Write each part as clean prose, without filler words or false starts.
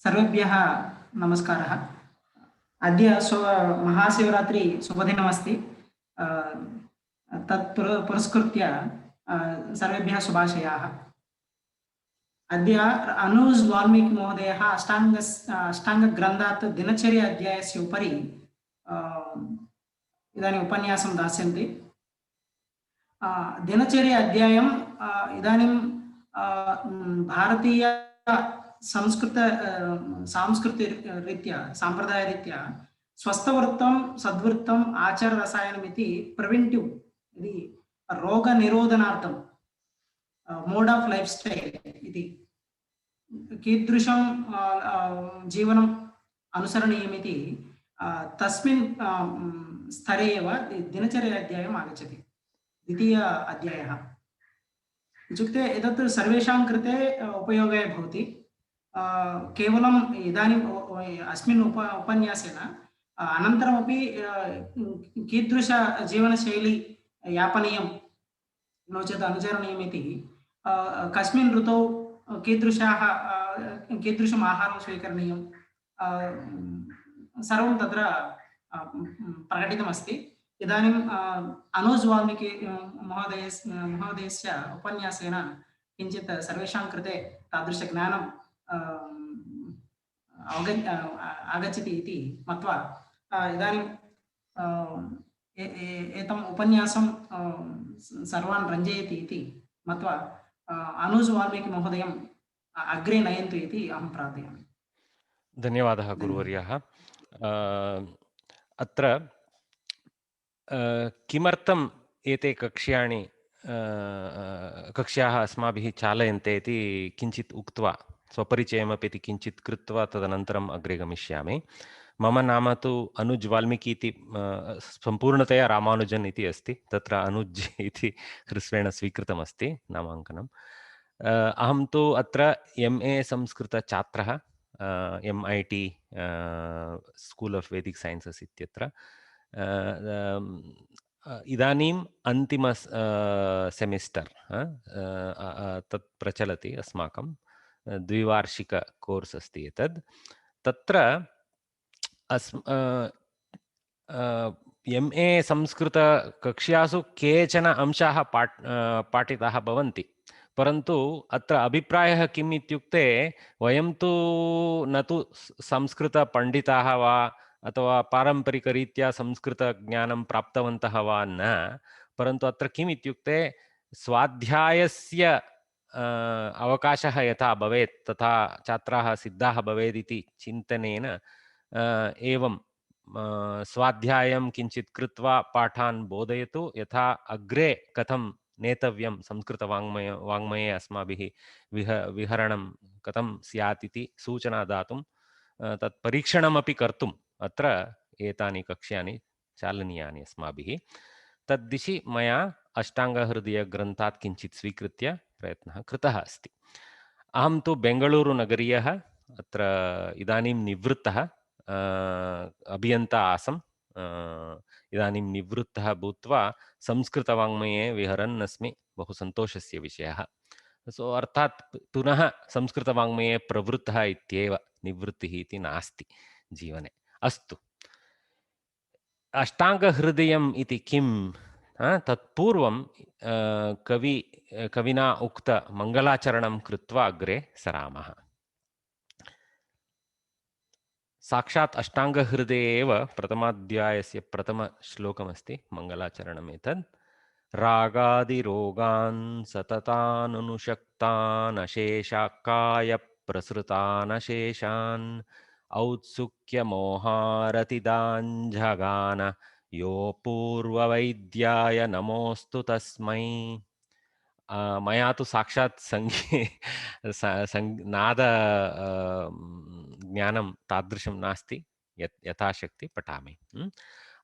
सर्वेभ्यः नमस्कारः। अद्य महाशिवरात्रि शुभदिनमस्ति। तत् पुरस्कृत्य सर्वेभ्यः शुभाशयाः। अद्य अनुज वाल्मीकि महोदयः अष्टाङ्गग्रन्थात् दिनचर्या अध्यायस्य उपरि इदानीम् उपन्यासं दास्यन्ति। दिनचर्या अध्यायम् इदानीं भारतीय संस्कृत सांस्कृतिकरीत्या साम्प्रदायरीत्या स्वस्थवृत्तं सद्वृत्तम् आचाररसायनमिति प्रिवेंटिव् इति रोगनिरोधनार्थं मोड ऑफ लाइफ स्टाइल इति कीदृशं जीवनम् अनुसरणीयमिति तस्मिन् स्तरे एव दिनचर्या अध्यायम् आगच्छति। द्वितीय अध्यायः इत्युक्ते एतत् सर्वेषां कृते उपयोगाय भवति। केवलम् इदानीम् अस्मिन् उपन्यासेन अनन्तरमपि कीदृश जीवनशैली यापनीयं नो चेत् अनुचरणीयमिति कस्मिन् ऋतौ कीदृशम् आहारं स्वीकरणीयं सर्वं तत्र प्रकटितमस्ति। इदानीम् अनुज वाल्मीकि महोदयस्य उपन्यासेन किञ्चित् सर्वेषां कृते तादृशज्ञानं आगच्छति इति मत्वा इदानीं एतम् उपन्यासं सर्वान् रञ्जयति इति मत्वा अनुज वाल्मीकि महोदयम् अग्रे नयन्तु इति अहं प्रार्थयामि। धन्यवादः गुरुवर्यः। अत्र किमर्थम् एते कक्ष्याः अस्माभिः चालयन्ते इति किञ्चित् उक्त्वा स्वपरिचयमपि इति किञ्चित् कृत्वा तदनन्तरम् अग्रे गमिष्यामि। मम नाम तु अनुज वाल्मीकि इति सम्पूर्णतया रामानुजन् इति अस्ति, तत्र अनुज इति ह्रस्वेण स्वीकृतमस्ति नामाङ्कनम्। अहं तु अत्र MA संस्कृतछात्रः, MIT school of Vedic sciences इत्यत्र। इदानीम् अन्तिम सेमिस्टर् तत् प्रचलति, अस्माकं द्विवार्षिक कोर्स् अस्ति एतद्। तत्र MA संस्कृतकक्ष्यासु केचन अंशाः पाठिताः भवन्ति, परन्तु अत्र अभिप्रायः किम् इत्युक्ते वयं तु न तु संस्कृतपण्डिताः वा अथवा पारम्परिकरीत्या संस्कृतज्ञानं प्राप्तवन्तः वा न, परन्तु अत्र किम् इत्युक्ते स्वाध्यायस्य अवकाशः यथा भवेत् तथा छात्राः सिद्धाः भवेत् इति चिन्तनेन एवं स्वाध्यायं किञ्चित् कृत्वा पाठान् बोधयतु, यथा अग्रे कथं नेतव्यं वाङ्मये अस्माभिः विहरणं कथं स्यात् इति सूचना दातुं तत् परीक्षणमपि कर्तुम् अत्र एतानि कक्ष्यानि चालनीयानि अस्माभिः। तद्दिशि मया अष्टाङ्गहृदयग्रन्थात् किञ्चित् स्वीकृत्य प्रयत्नः कृतः अस्ति। अहं तु बेङ्गळूरुनगरीयः, अत्र इदानीं निवृत्तः अभियन्ता आसम्। इदानीं निवृत्तः भूत्वा संस्कृतवाङ्मये विहरन् अस्मि, बहु सन्तोषस्य विषयः। सो अर्थात् पुनः संस्कृतवाङ्मये प्रवृत्तः इत्येव, निवृत्तिः इति नास्ति जीवने। अस्तु, अष्टाङ्गहृदयम् इति किं? तत्पूर्वं कविना उक्त मङ्गलाचरणं कृत्वा अग्रे सरामः। साक्षात् अष्टाङ्गहृदये एव प्रथमाध्यायस्य प्रथमश्लोकमस्ति मङ्गलाचरणम् एतद्। रागादिरोगान् सतताननुशक्तान् अशेषाकायप्रसृतान् अशेषान् औत्सुक्यमोहारतिदाञ्झगान यो पूर्ववैद्याय नमोऽस्तु तस्मै। मया तु साक्षात् नाद ज्ञानं तादृशं नास्ति, यथाशक्ति पठामि।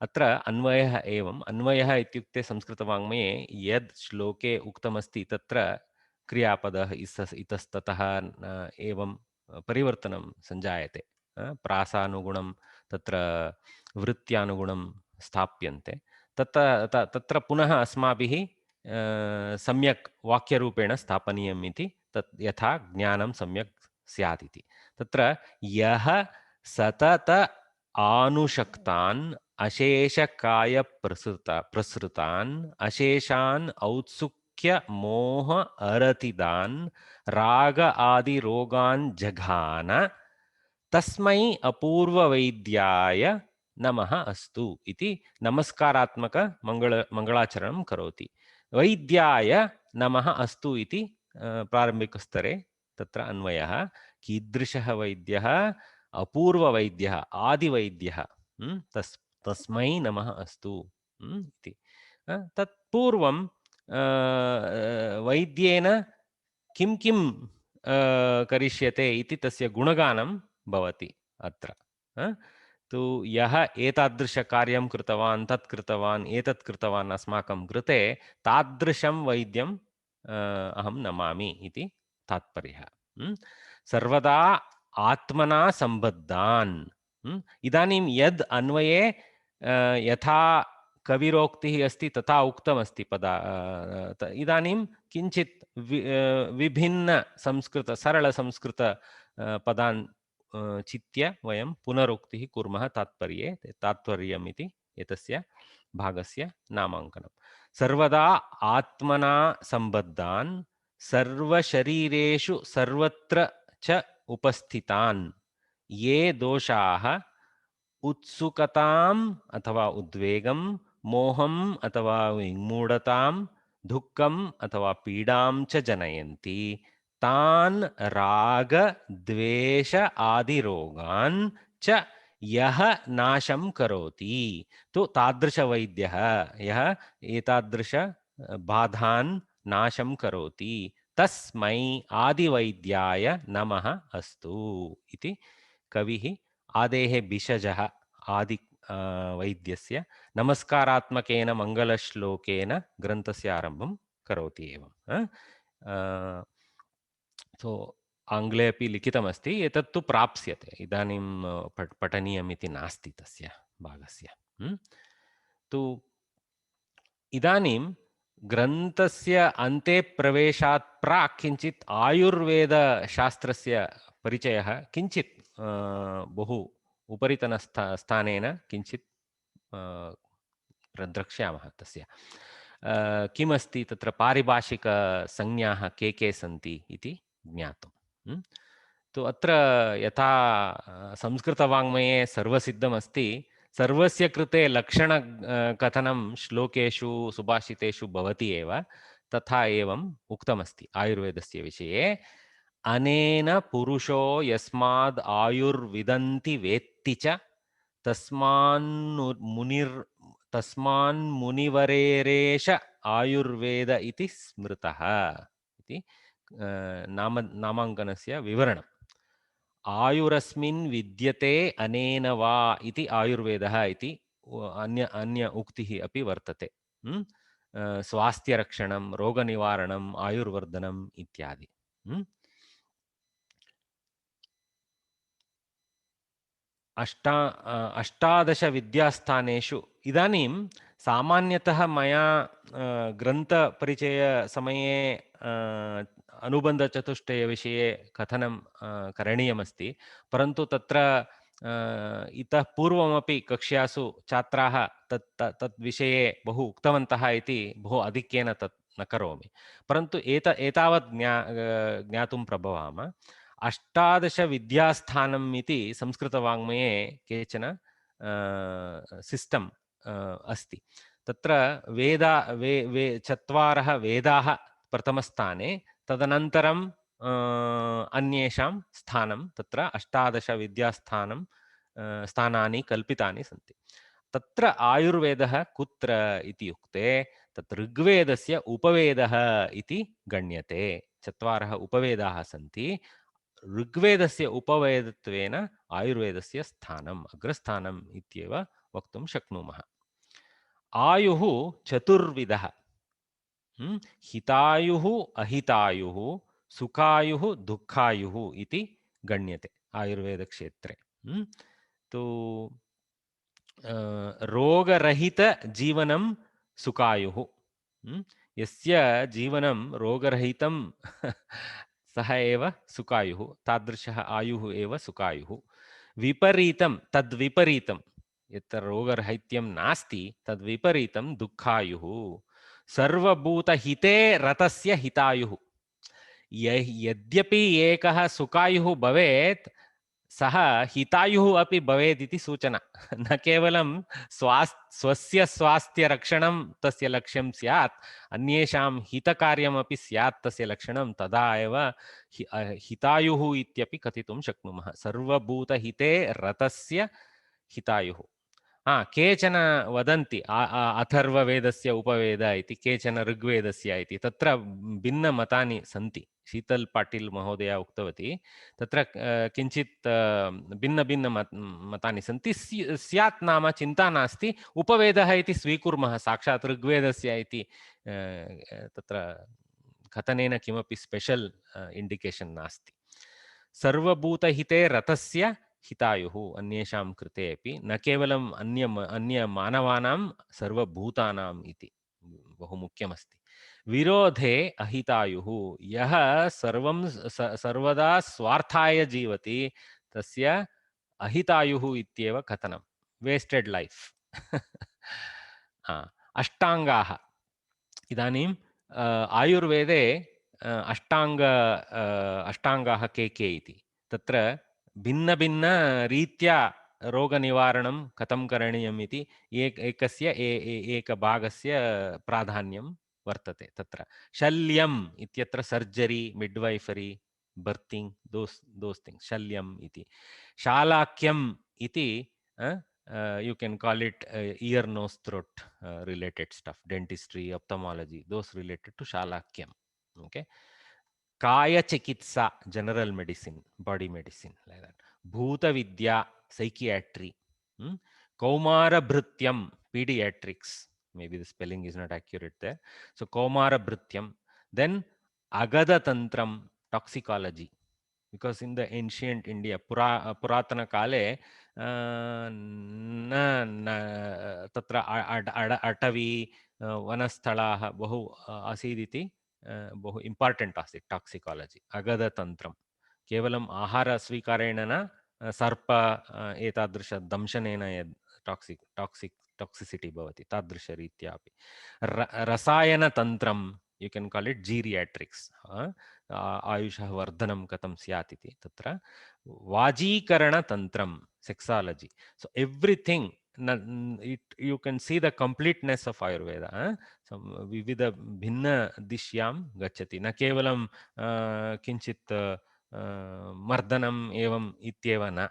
अत्र अन्वयः एवम्, अन्वयः इत्युक्ते संस्कृतवाङ्मये यद् श्लोके उक्तमस्ति तत्र क्रियापदः इतस्ततः एवं परिवर्तनं सञ्जायते, प्रासानुगुणं तत्र वृत्त्यानुगुणं स्थाप्यन्ते। तत्र पुनः अस्माभिः सम्यक् वाक्यरूपेण स्थापनीयम् इति, तत् यथा ज्ञानं सम्यक् स्यात् इति। तत्र यः सतत आनुषक्तान् प्रसृतान् अशेषान् औत्सुक्य मोह अरतिदान् राग आदि रोगान् जघान तस्मै अपूर्ववैद्याय नमः अस्तु इति नमस्कारात्मक मंगलाचरणं करोति। वैद्याय नमः अस्तु इति प्रारम्भिकस्तरे तत्र अन्वयः कीदृशः वैद्यः अपूर्ववैद्यः आदिवैद्यः तस्मै नमः अस्तु इति तत्पूर्वं वैद्येन किं किं करिष्यते इति तस्य गुणगानं भवति अत्र तु यः एतादृशकार्यं कृतवान् तत् कृतवान् एतत् कृतवान् अस्माकं कृते तादृशं वैद्यं अहं नमामि इति तात्पर्यः सर्वदा आत्मना सम्बद्धान् इदानीं यद् अन्वये यथा कविरोक्तिः अस्ति तथा उक्तमस्ति इदानीं किञ्चित् विभिन्न संस्कृत सरल संस्कृत पदान् चित्य वयं पुनरुक्तिः कुर्मः तात्पर्यम् इति एतस्य भागस्य नामाङ्कनं सर्वदा आत्मना सम्बद्धान् सर्वशरीरेषु सर्वत्र च उपस्थितान् ये दोषाः उत्सुकताम् अथवा उद्वेगं मोहम् अथवा विमूढतां दुःखम् अथवा पीडां च जनयन्ति तान् राग द्वेष आदि रोगान् च यः नाशं करोति तो तादृशवैद्यः यः एतादृश बाधान् नाशं करोति तस्मै आदिवैद्याय नमः अस्तु इति कविः आदेः भिषजः आदि वैद्यस्य नमस्कारात्मकेन मङ्गलश्लोकेन ग्रन्थस्य आरम्भं करोति एवं सो आङ्ग्ले अपि लिखितमस्ति एतत्तु प्राप्स्यते इदानीं पठनीयमिति नास्ति तस्य भागस्य तु इदानीं ग्रन्थस्य अन्ते प्रवेशात् प्राक् किञ्चित् आयुर्वेदशास्त्रस्य परिचयः किञ्चित् बहु उपरितनस्थानेन किञ्चित् द्रक्ष्यामः तस्य किमस्ति तत्र पारिभाषिकसंज्ञाः के सन्ति इति ज्ञातुं तु अत्र यथा संस्कृतवाङ्मये सर्वसिद्धमस्ति सर्वस्य कृते लक्षणकथनं श्लोकेषु सुभाषितेषु भवति एव तथा एवम् उक्तमस्ति आयुर्वेदस्य विषये अनेन पुरुषो यस्माद् आयुर्विदन्ति वेत्ति च तस्मान्मुनिवरेरेष आयुर्वेद इति स्मृतः इति नामाङ्कनस्य विवरणम् आयुरस्मिन् विद्यते अनेन वा इति आयुर्वेदः इति अन्य उक्तिः अपि वर्तते स्वास्थ्यरक्षणं रोगनिवारणम् आयुर्वर्धनम् इत्यादि अष्टादश विद्यास्थानेषु इदानीं सामान्यतः मया ग्रन्थपरिचयसमये अनुबन्धचतुष्टयविषये कथनं करणीयमस्ति परन्तु तत्र इतः पूर्वमपि कक्ष्यासु छात्राः तत् विषये बहु उक्तवन्तः इति बहु आधिक्येन तत् न करोमि परन्तु एतावत् ज्ञातुं प्रभवामः अष्टादश विद्यास्थानम् इति संस्कृतवाङ्मये केचन सिस्टम् अस्ति तत्र चत्वारः वेदाः प्रथमस्थाने तदनन्तरं अन्येषां स्थानं तत्र अष्टादश विद्यास्थानं स्थानानि कल्पितानि सन्ति तत्र आयुर्वेदः कुत्र इति उक्ते तत् ऋग्वेदस्य उपवेदः इति गण्यते चत्वारः उपवेदाः सन्ति ऋग्वेदस्य उपवेदत्वेन आयुर्वेदस्य स्थानम् अग्रस्थानम् इत्येव वक्तुं शक्नुमः आयुः चतुर्विधः हितायुः अहितायुः सुखायुः दुःखायुः इति गण्यते आयुर्वेदक्षेत्रे तु रोगरहितजीवनं सुखायुः यस्य जीवनं रोगरहितं सः एव सुखायुः, तादृशः आयुः एव सुखायुः। विपरीतं तद्विपरीतं यत्र रोगराहित्यं नास्ति तद्विपरीतं दुःखायुः। सर्वभूतहिते रतस्य हितायुः। यद्यपि एकः सुखायुः भवेत्, सः हितायुः अपि भवेत् इति सूचना। न केवलं स्वस्य स्वास्थ्यरक्षणं तस्य लक्ष्यं स्यात्, अन्येषां हितकार्यमपि स्यात् तस्य लक्षणं, तदा एव हितायुः इत्यपि कथितुं शक्नुमः। सर्वभूतहिते रतस्य हितायुः। केचन वदन्ति अथर्ववेदस्य उपवेद इति, केचन ऋग्वेदस्य इति, तत्र भिन्नमतानि सन्ति। शीतल पाटिल महोदया उक्तवती तत्र किञ्चित् भिन्नभिन्नमतानि सन्ति। स्यात् नाम चिन्ता नास्ति, उपवेदः इति स्वीकुर्मः, साक्षात् ऋग्वेदस्य इति तत्र कथनेन किमपि स्पेशल् इण्डिकेशन् नास्ति। सर्वभूतहिते रतस्य हितायुः, अन्येषां कृते अपि, न केवलम् अन्यमानवानां, सर्वभूतानाम् इति बहु मुख्यमस्ति। विरोधे अहितायुः, यः सर्वदा स्वार्थाय जीवति तस्य अहितायुः इत्येव कथनं, वेस्टेड् लैफ्। अष्टाङ्गाः, इदानीं आयुर्वेदे अष्टाङ्गाः के इति, तत्र भिन्नभिन्नरीत्या रोगनिवारणं कथं करणीयम् इति एकस्य एकभागस्य प्राधान्यं वर्तते। तत्र शल्यम् इत्यत्र सर्जरी, मिड्वैफरी, बर्थिङ्ग्, दोस् थिङ्ग्स्, शल्यम् इति। शालाक्यम् इति you can call it ear, nose, throat related stuff, dentistry, ophthalmology, those related to shalakyam. Okay. Kaya chikitsa, general medicine, body medicine, like that. Bhuta vidya, psychiatry. Kaumara bhrityam, pediatrics. Maybe the spelling is not accurate there. So Kaumara bhrityam. Then Agada tantram, toxicology. Because in the ancient India, Puratana Kale, तत्र अटवी वनस्थलाः बहु आसीदिति बहु important आसीत् टाक्सिकालजि। अगधतन्त्रं केवलम् आहारस्वीकारेण न, सर्प एतादृश दंशनेन यद् टाक्सिसिटी भवति तादृशरीत्या अपि। रसायनतन्त्रं, यू कैन कॉल इट जीरियाट्रिक्स, आयुषः वर्धनं कथं स्यात् इति। तत्र वाजीकरणतन्त्रं, sexology. So everything, you can see the completeness of Ayurveda. So vividha bhinna dishyam gacchati. Na kevalam kinchit mardanam evam ityeva na.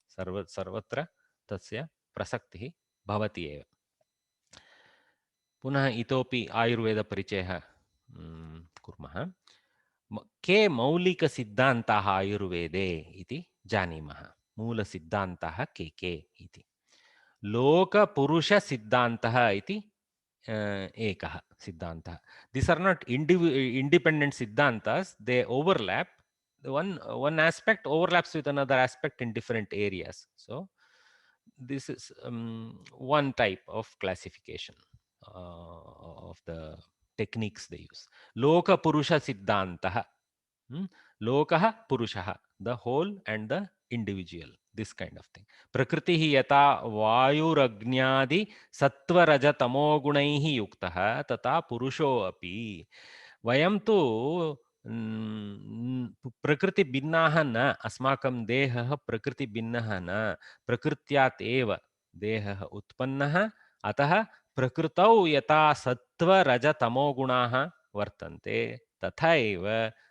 Sarvatra tasya prasaktihi bhavati eva. पुनः इतोपि आयुर्वेद परिचयः कुर्मः। के मौलिकसिद्धान्ताः आयुर्वेदे इति जानीमः। मूलसिद्धान्तः के इति। लोकपुरुषसिद्धान्तः इति एकः सिद्धान्तः। These are not independent siddhantas, they overlap. One aspect overlaps with another aspect in different areas. So this is one type of classification of the techniques they use. Loka Purusha Siddhantah. Lokah Purushah, the whole and the individual, this kind of thing. Prakritihi yata vayuragnyadi sattva-raja tamo gunaihi yuktah tata purusho api. Vayam tu प्रकृति भिन्नाः न, अस्माकं देहः प्रकृति भिन्नः न, प्रकृत्यात् एव देहः उत्पन्नः, अतः प्रकृतौ यथा सत्व रज तमो गुणाः वर्तन्ते तथा एव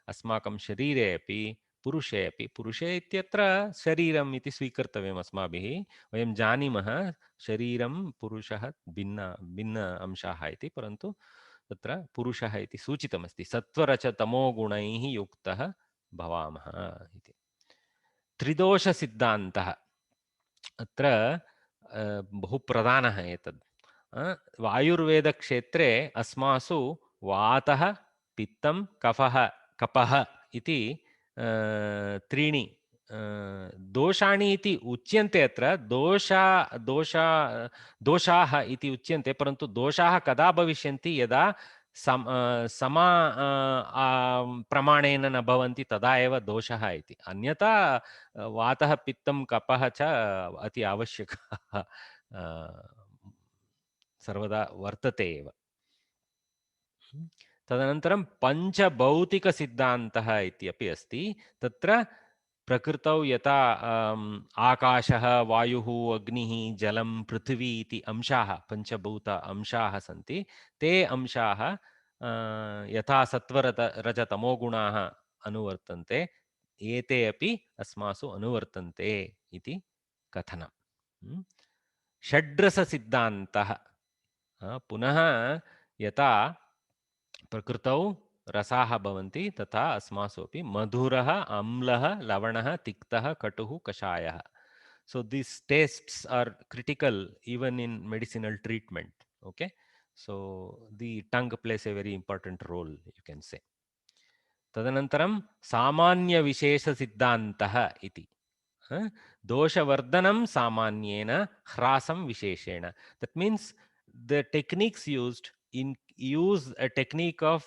अस्माकं शरीरे अपि पुरुषे अपि, पुरुषे इत्यत्र शरीरम् इति स्वीकर्तव्यम् अस्माभिः। वयं जानीमः शरीरं पुरुषः भिन्न अंशाः इति, परन्तु तत्र पुरुषः इति सूचितमस्ति। सत्वरज तमो गुणैः युक्तः भवामः इति। त्रिदोषसिद्धान्तः अत्र बहु प्रधानः एतद्। आयुर्वेदक्षेत्रे अस्मासु वातः, पित्तं, कफः इति त्रीणि दोषाणि इति उच्यन्ते। अत्र दोषाः इति उच्यन्ते, परन्तु दोषाः कदा भविष्यन्ति? यदा समा प्रमाणेन न भवन्ति तदा एव दोषः इति। अन्यथा वातः पित्तं कफः च अति आवश्यकः सर्वदा वर्तते एव। तदनन्तरं पञ्चभौतिकसिद्धान्तः इत्यपि अस्ति। तत्र प्रकृतौ यथा आकाशः, वायुः, अग्निः, जलं, पृथिवी इति अंशाः, पञ्चभूत अंशाः सन्ति। ते अंशाः यथा सत्त्वरजतमोगुणाः अनुवर्तन्ते, एते अपि अस्मासु अनुवर्तन्ते इति कथनं। षड्रससिद्धान्तः पुनः यथा प्रकृतौ रसाः भवन्ति तथा अस्मासु अपि मधुरः, अम्लः, लवणः, तिक्तः, कटुः, कषायः. So these tastes are critical even in medicinal treatment. Okay, so the tongue plays a very important role, you can say. तदनन्तरं सामान्यविशेषसिद्धान्तः इति दोषवर्धनं सामान्येन ह्रासं विशेषेण. That means the techniques used use a technique of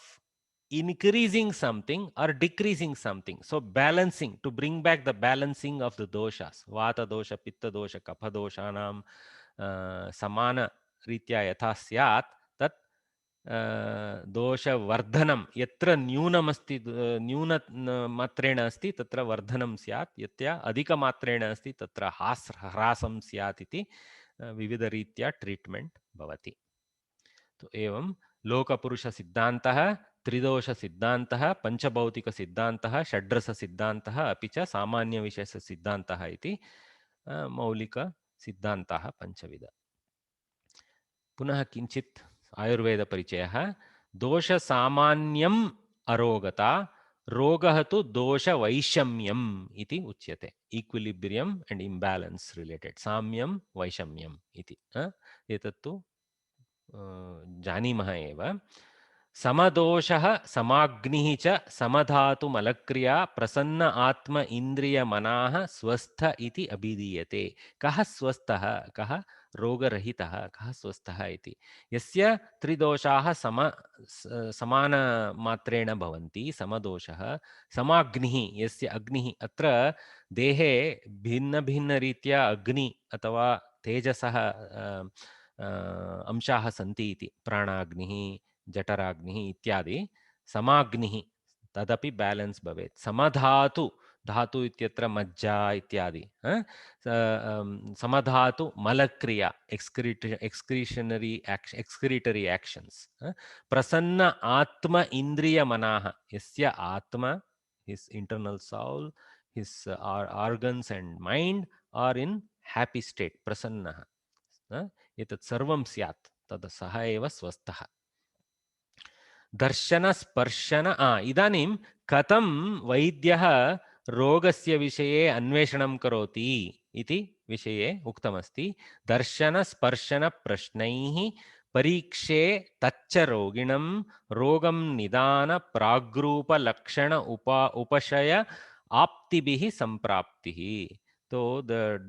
increasing something or decreasing something. So balancing, to bring back the balancing of the doshas. Vata dosha, pitta dosha, kapha doshanam samana ritya yatha syat tat दोषवर्धनं यत्र न्यूनमस्ति न्यूनमात्रेण अस्ति तत्र वर्धनं स्यात्, यत्र अधिकमात्रेण अस्ति तत्र ह्रासं स्यात् इति विविधरीत्या ट्रीट्मेंट भवति। तो एवं लोकपुरुषसिद्धान्तः, त्रिदोषसिद्धान्तः, पञ्चभौतिकसिद्धान्तः, षड्रससिद्धान्तः अपि च सामान्यविशेषसिद्धान्तः इति मौलिकसिद्धान्ताः पञ्चविध। पुनः किञ्चित् आयुर्वेदपरिचयः। दोषसामान्यम् अरोगता, रोगः तु दोषवैषम्यम् इति उच्यते। इक्विलिब्रियम् एंड इम्बालेन्स् रिलेटेड, साम्यं वैषम्यम् इति एतत्तु जानीमः एव। समदोषः समाग्निः च समधातुमलक्रिया प्रसन्न आत्म इन्द्रियमनाः स्वस्थ इति अभिधीयते। कः स्वस्थः, कः रोगरहितः, कः स्वस्थः इति? यस्य त्रिदोषाः समानमात्रेण भवन्ति, समदोषः। समाग्निः, यस्य अग्निः, अत्र देहे भिन्नभिन्नरीत्या अग्नि अथवा तेजसः अंशाः सन्ति इति। प्राणाग्निः, जठराग्निः इत्यादि। समाग्निः तदपि बैलेंस भवेत्। समधातु, धातु इत्यत्र मज्जा इत्यादि। समधातु मलक्रिया, एक्स्क्रीटरी एक्शंस। प्रसन्न आत्म इंद्रिय मनाः, यस्य आत्मा, his internal soul, his organs and mind are in happy state, प्रसन्नः, एतत् सर्वं स्यात्, तद् सः एव स्वस्थः। दर्शन स्पर्शन इदानीं कथं वैद्यः रोगस्य विषये अन्वेषणं करोति इति विषये उक्तमस्ति। दर्शन स्पर्शन प्रश्नैः परीक्षे तच्च रोगिणं रोगं निदान प्राग्रूप लक्षण उपशय आप्तिभिः संप्राप्तिः। तो the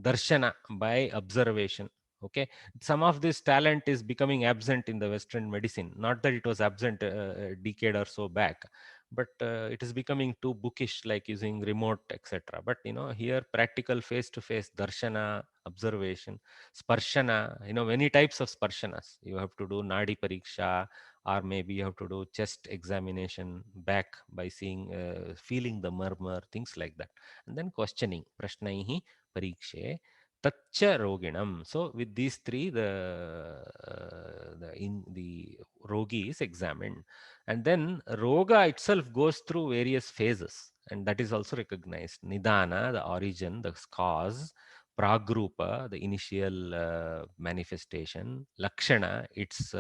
darshana by observation. Okay, some of this talent is becoming absent in the Western medicine. Not that it was absent a decade or so back, but it is becoming too bookish, like using remote, etc. But you know, here practical face-to-face darshana, observation, sparshana. You know, many types of sparshanas. You have to do nadi pariksha, or maybe you have to do chest examination back by seeing, feeling the murmur, things like that, and then questioning, prashnaihi parikshe taccha roginam. So with these three, the rogi is examined, and then roga itself goes through various phases, and that is also recognized. Nidana, the origin, the cause; pragrupa, the initial manifestation; lakshana, its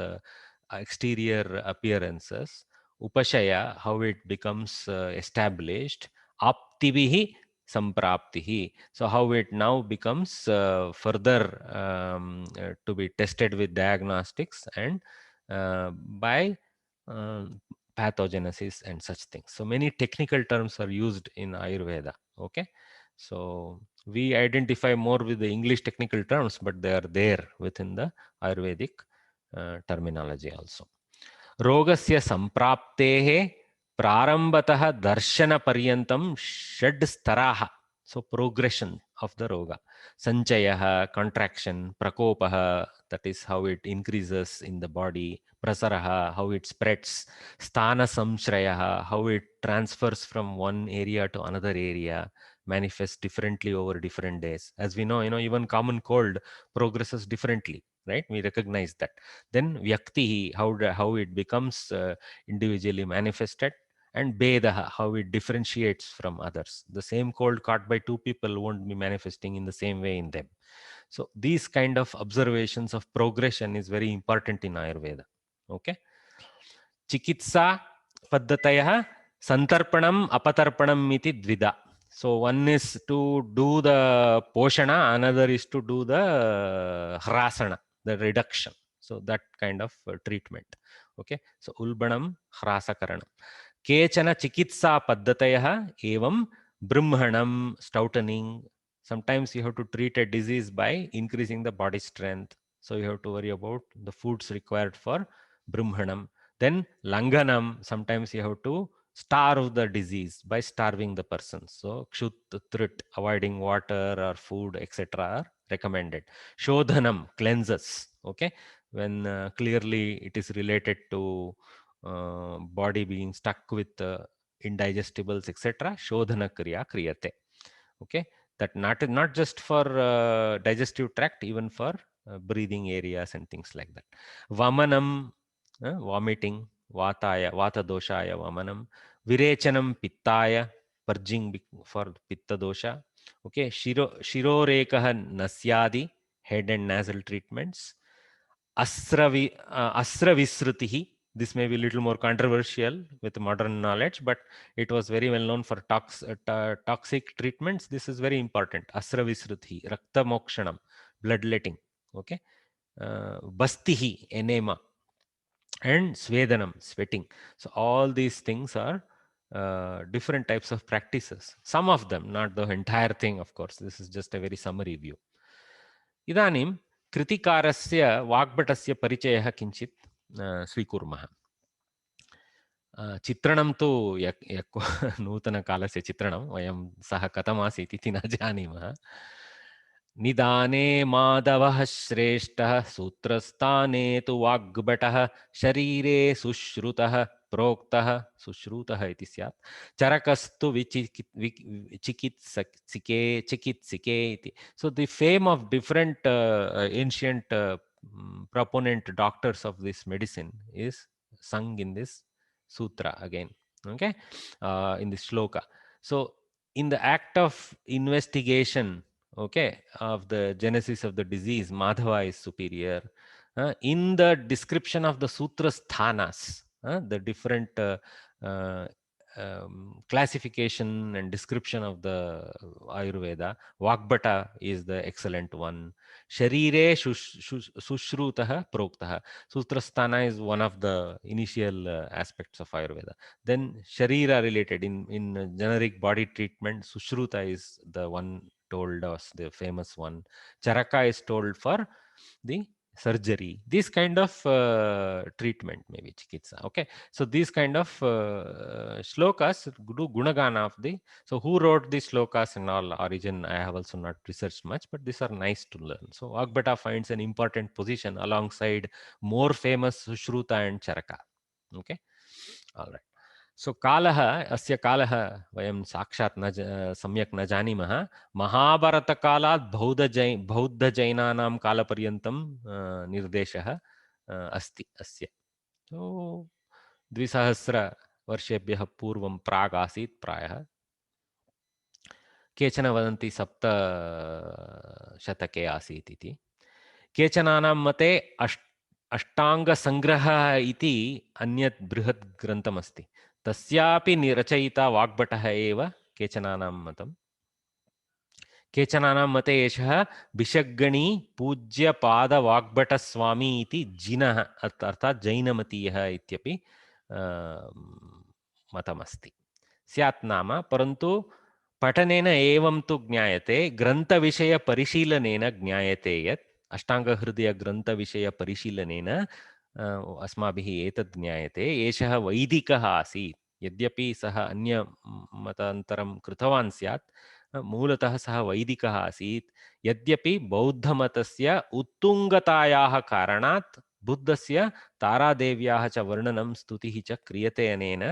exterior appearances; upashaya, how it becomes established; aptivihi, sampraptihi, so how it now becomes further to be tested with diagnostics and by pathogenesis and such things. So many technical terms are used in Ayurveda. Okay, so we identify more with the English technical terms, but they are there within the Ayurvedic terminology also. रोगस्य सम्प्राप्तेः प्रारम्भतः दर्शनपर्यन्तं षड् स्तराः, so progression of the roga. Sanchayah, contraction, prakopah, that is how it increases in the body, prasaraha, how it spreads, sthana samshrayah, how it transfers from one area to another area, manifests differently over different days. As we know, even common cold progresses differently, right? We recognize that. Then vyaktihi, how it becomes individually manifested, and Bedaha, how it differentiates from others. The same cold caught by two people won't be manifesting in the same way in them. So these kind of observations of progression is very important in Ayurveda. Okay. Chikitsa paddhatayah santarpanam apatarpanam iti dvida. So one is to do the poshana, another is to do the hrasana, the reduction. So that kind of treatment. Okay. So ulbanam hrasakaranam. केचन चिकित्सा पद्धतयः एवं ब्रह्मणं stoutening. Sometimes you have to treat a disease by increasing the body strength, so you have to worry about the foods required for brahmanam. Then langanam, sometimes you have to starve the disease by starving the person, so kshut trit, avoiding water or food etc are recommended. Shodhanam, cleanses, okay, when clearly it is related to body being stuck with indigestibles etc. Shodhana kriya kriyate. Okay, that not just for digestive tract, even for breathing areas and things like that. Vamanam, vomiting, vataya, vata doshaya vamanam. Virechanam pittaya, purging for pitta dosha. Okay, shirorekah nasyadi, head and nasal treatments. Asravisrutihi, this may be a little more controversial with modern knowledge, but it was very well known for toxic treatments. This is very important. Asravisrutihi, rakta mokshanam, bloodletting. Okay. Bastihi, enema, and swedanam, sweating. So all these things are different types of practices. Some of them, not the entire thing, of course. This is just a very summary view. इदानीं कृतिकारस्य वाग्भटस्य परिचयः किञ्चित् स्वीकुर्मः. चित्रणं तु नूतनकालस्य चित्रणं, वयं सः कथमासीत् इति न जानीमः. निदाने माधवः श्रेष्ठः, सूत्रस्थाने तु वाग्भटः, शरीरे सुश्रुतः प्रोक्तः, सुश्रुतः इति स्यात्, चरकस्तु चिकित्सिके इति. So the fame of different ancient proponent doctors of this medicine is sung in this sutra again, okay, in this shloka. So in the act of investigation, okay, of the genesis of the disease, Madhava is superior. In the description of the sutra sthanas, the different classification and description of the Ayurveda, Vagbhata is the excellent one. Sharire sushrutah proktah. Sutrasthana is one of the initial aspects of Ayurveda. Then Sharira related, in generic body treatment, Sushruta is the one told us, the famous one. Charaka is told for the surgery. This kind of treatment, maybe chikitsa. Okay, so these kind of shlokas do gunagana of the. So who wrote these shlokas and all origin, I have also not researched much, but these are nice to learn. So Vagbhata finds an important position alongside more famous Sushruta and Charaka. Okay, all right. सो कालः, अस्य कालः वयं साक्षात् सम्यक् न जानीमः. महाभारतकालात् बौद्धजैनानां कालपर्यन्तं निर्देशः अस्ति अस्य. सो 2000 वर्षेभ्यः पूर्वं प्राग् आसीत् प्रायः. केचन वदन्ति 7 शतके आसीत् इति. केचनानां मते अष्टाङ्गसङ्ग्रहः इति अन्यत् बृहत् ग्रन्थमस्ति. तस्यापि रचयिता वाग्भटः एव केचनानां मतं. केचनानां मते एषः बिषग्गणी पूज्यपादवाग्भटस्वामी इति जिनः, अर्थात् जैनमतीयः इत्यपि मतमस्ति. स्यात् नाम, परन्तु पठनेन एवं तु ज्ञायते, ग्रन्थविषयपरिशीलनेन ज्ञायते यत् अष्टाङ्गहृदयग्रन्थविषयपरिशीलनेन अस्माभिः एतद् ज्ञायते, एषः वैदिकः आसीत्। यद्यपि सः अन्य मतान्तरं कृतवान् स्यात्, मूलतः सः वैदिकः आसीत्। यद्यपि बौद्धमतस्य उत्तुङ्गतायाः कारणात् बुद्धस्य तारादेव्याः च वर्णनं स्तुतिः च क्रियते अनेन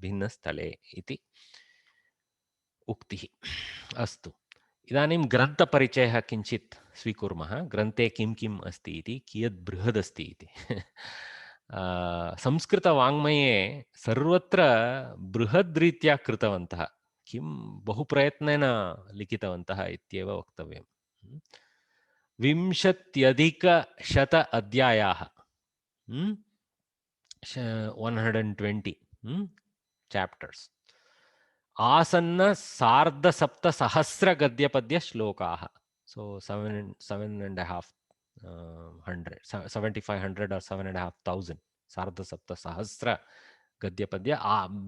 भिन्नस्थले इति उक्तिः। अस्तु, इदानीं ग्रन्थपरिचयः किञ्चित् स्वीकुर्मः। ग्रन्थे किं किम् अस्ति इति, कियत् बृहदस्ति इति। संस्कृतवाङ्मये सर्वत्र बृहद्रीत्या कृतवन्तः, किं बहु प्रयत्नेन लिखितवन्तः इत्येव वक्तव्यम्। 20,000 अध्यायाः, 120 chapters, आसन्न 7,500 गद्यपद्यश्लोकाः, so 7,500 or 7,500 7,500 गद्यपद्य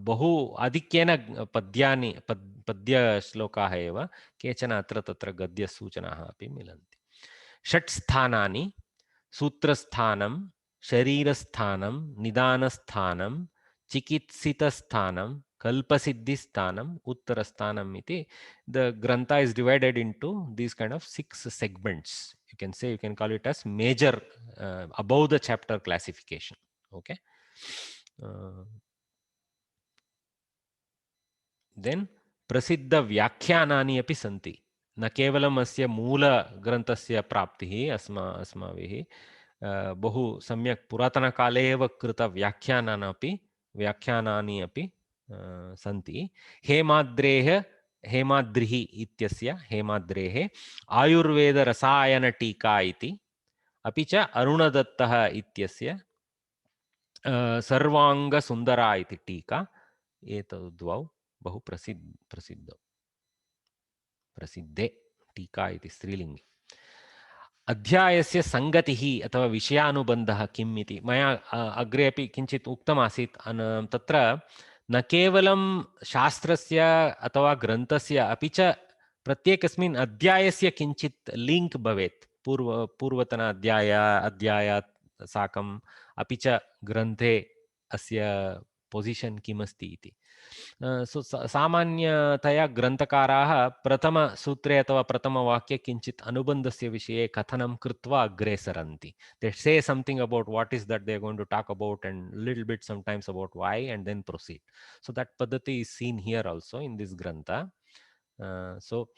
बहु आधिक्येन पद्यानि पद्यश्लोकाः एव, केचन अत्र तत्र गद्यसूचनाः अपि मिलन्ति। 6 स्थानानि: सूत्रस्थानं, शरीरस्थानं, निदानस्थानं, चिकित्सितस्थानं, कल्पसिद्धिस्थानं, उत्तरस्थानम् इति. The grantha is divided into these kind of 6 segments. You can say, you can call it as major above the chapter classification. Okay. Then प्रसिद्ध व्याख्यानानि अपि सन्ति। न केवलम् अस्य मूलग्रन्थस्य प्राप्तिः अस्माभिः, बहु सम्यक् पुरातनकाले एव व्याख्यानानि अपि सन्ति। हेमाद्रिः इत्यस्य हेमाद्रेः आयुर्वेदरसायनटीका इति, अपि च अरुणदत्तः इत्यस्य सर्वाङ्गसुन्दरा इति टीका, एतौ द्वौ बहु प्रसिद्धे टीका इति स्त्रीलिङ्गे। अध्यायस्य संगतिः अथवा विषयानुबन्धः किम् इति मया अग्रे अपि किञ्चित् उक्तमासीत्। तत्र न केवलं शास्त्रस्य अथवा ग्रन्थस्य, अपि च प्रत्येकस्मिन् अध्यायस्य किञ्चित् लिङ्क् भवेत् पूर्वतन अध्यायात् साकम्, अपि च ग्रन्थे अस्य पोजिशन् किमस्ति इति। सामान्यतया ग्रन्थकाराः प्रथमसूत्रे अथवा प्रथमवाक्ये किञ्चित् अनुबन्धस्य विषये कथनं कृत्वा अग्रे सरन्ति. They say something about what is that they are going to talk about, and little bit sometimes about why, and then proceed. So that paddhati is seen here also in this grantha. So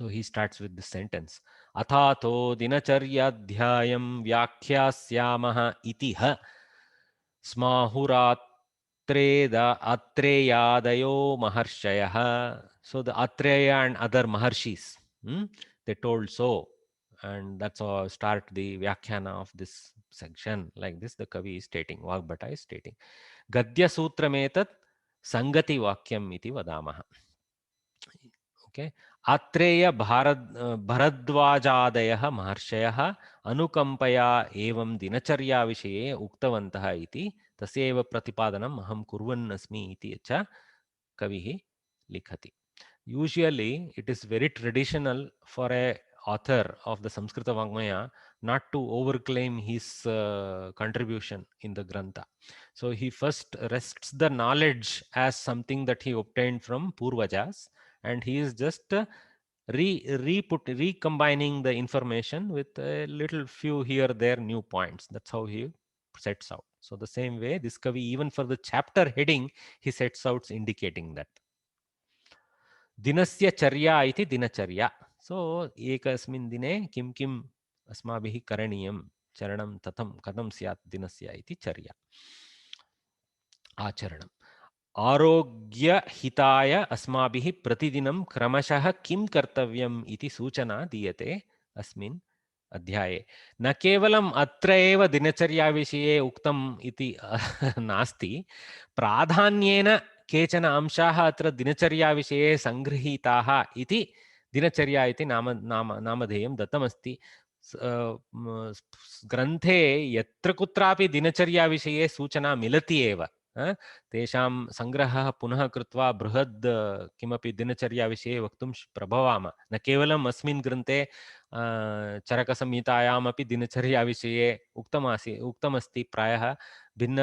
he starts with this sentence: Athato dinacharyaadhyayam vyakhyasyaamah itiha smahurat Atreyadayo Maharshayah. So the Atreya and other Maharshis, they told so, and that's how I start the Vyakhyana of this section. Like this, the Kavi is stating, Vagbhata is stating, Gadya Sutrametat Sangati Vakyam iti Vadamaha. Okay. Atreya Bharadvajadayah Maharshayah Anukampaya evam dinacharya vishaye uktavantaha iti तस्यैव प्रतिपादनम् अहं कुर्वन् अस्मि इति च कविः लिखति. Usually it is very traditional for a author of the Sanskrit Vangmaya not to overclaim his contribution in the Grantha. So he first rests the knowledge as something that he obtained from Purvajas, and he is just recombining the information with a little few here there new points. That's how he sets out. So the same way, this Kavi, even for the chapter heading, he sets out indicating that. Dinasya charya iti dinacharya. So ekasmin dine kim kim asmabhihi karaniyam charanam tatham kadam syat dinasya iti charya. Acharanam. Arogya hitaya asmabhihi pratidinam kramashah kim kartavyam iti suchana diyate asmin अध्याये. न केवलम् अत्र एव दिनचर्या विषये उक्तम् इति नास्ति, प्राधान्येन केचन अंशाः अत्र दिनचर्या विषये संगृहीताः इति दिनचर्या इति नामधेयं दत्तमस्ति. ग्रन्थे यत्र कुत्रापि दिनचर्या विषये सूचना मिलति एव. तेषां सङ्ग्रहः पुनः कृत्वा बृहद् किमपि दिनचर्याविषये वक्तुं प्रभवामः। न केवलम् अस्मिन् ग्रन्थे चरकसंहितायामपि दिनचर्याविषये उक्तमस्ति, प्रायः भिन्न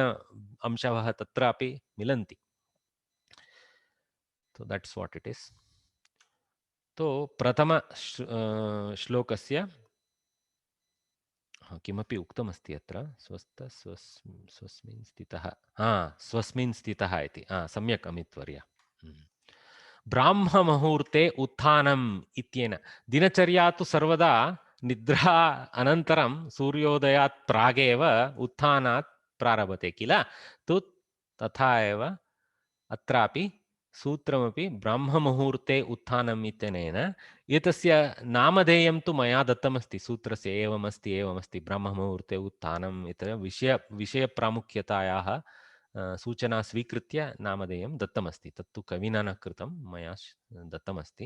अंशः तत्रापि मिलन्ति। So that's what it is. तो प्रथम श्लोकस्य किमपि उक्तमस्ति अत्र, स्वस्मिन् स्थितः, स्वस्मिन् स्थितः इति, सम्यक् अमितवर्य। ब्राह्ममुहूर्ते उत्थानम् इत्येन, दिनचर्या तु सर्वदा निद्रा अनन्तरं सूर्योदयात् प्रागेव उत्थानात् प्रारभते किल, तु तथा एव अत्रापि सूत्रमपि ब्राह्ममुहूर्ते उत्थानम् इत्यनेन, एतस्य नामधेयं तु मया दत्तमस्ति सूत्रस्य, एवमस्ति ब्राह्ममुहूर्ते उत्थानम् इति विषयप्रामुख्यतायाः सूचना स्वीकृत्य नामधेयं दत्तमस्ति। तत्तु कविना न कृतं, मया दत्तमस्ति।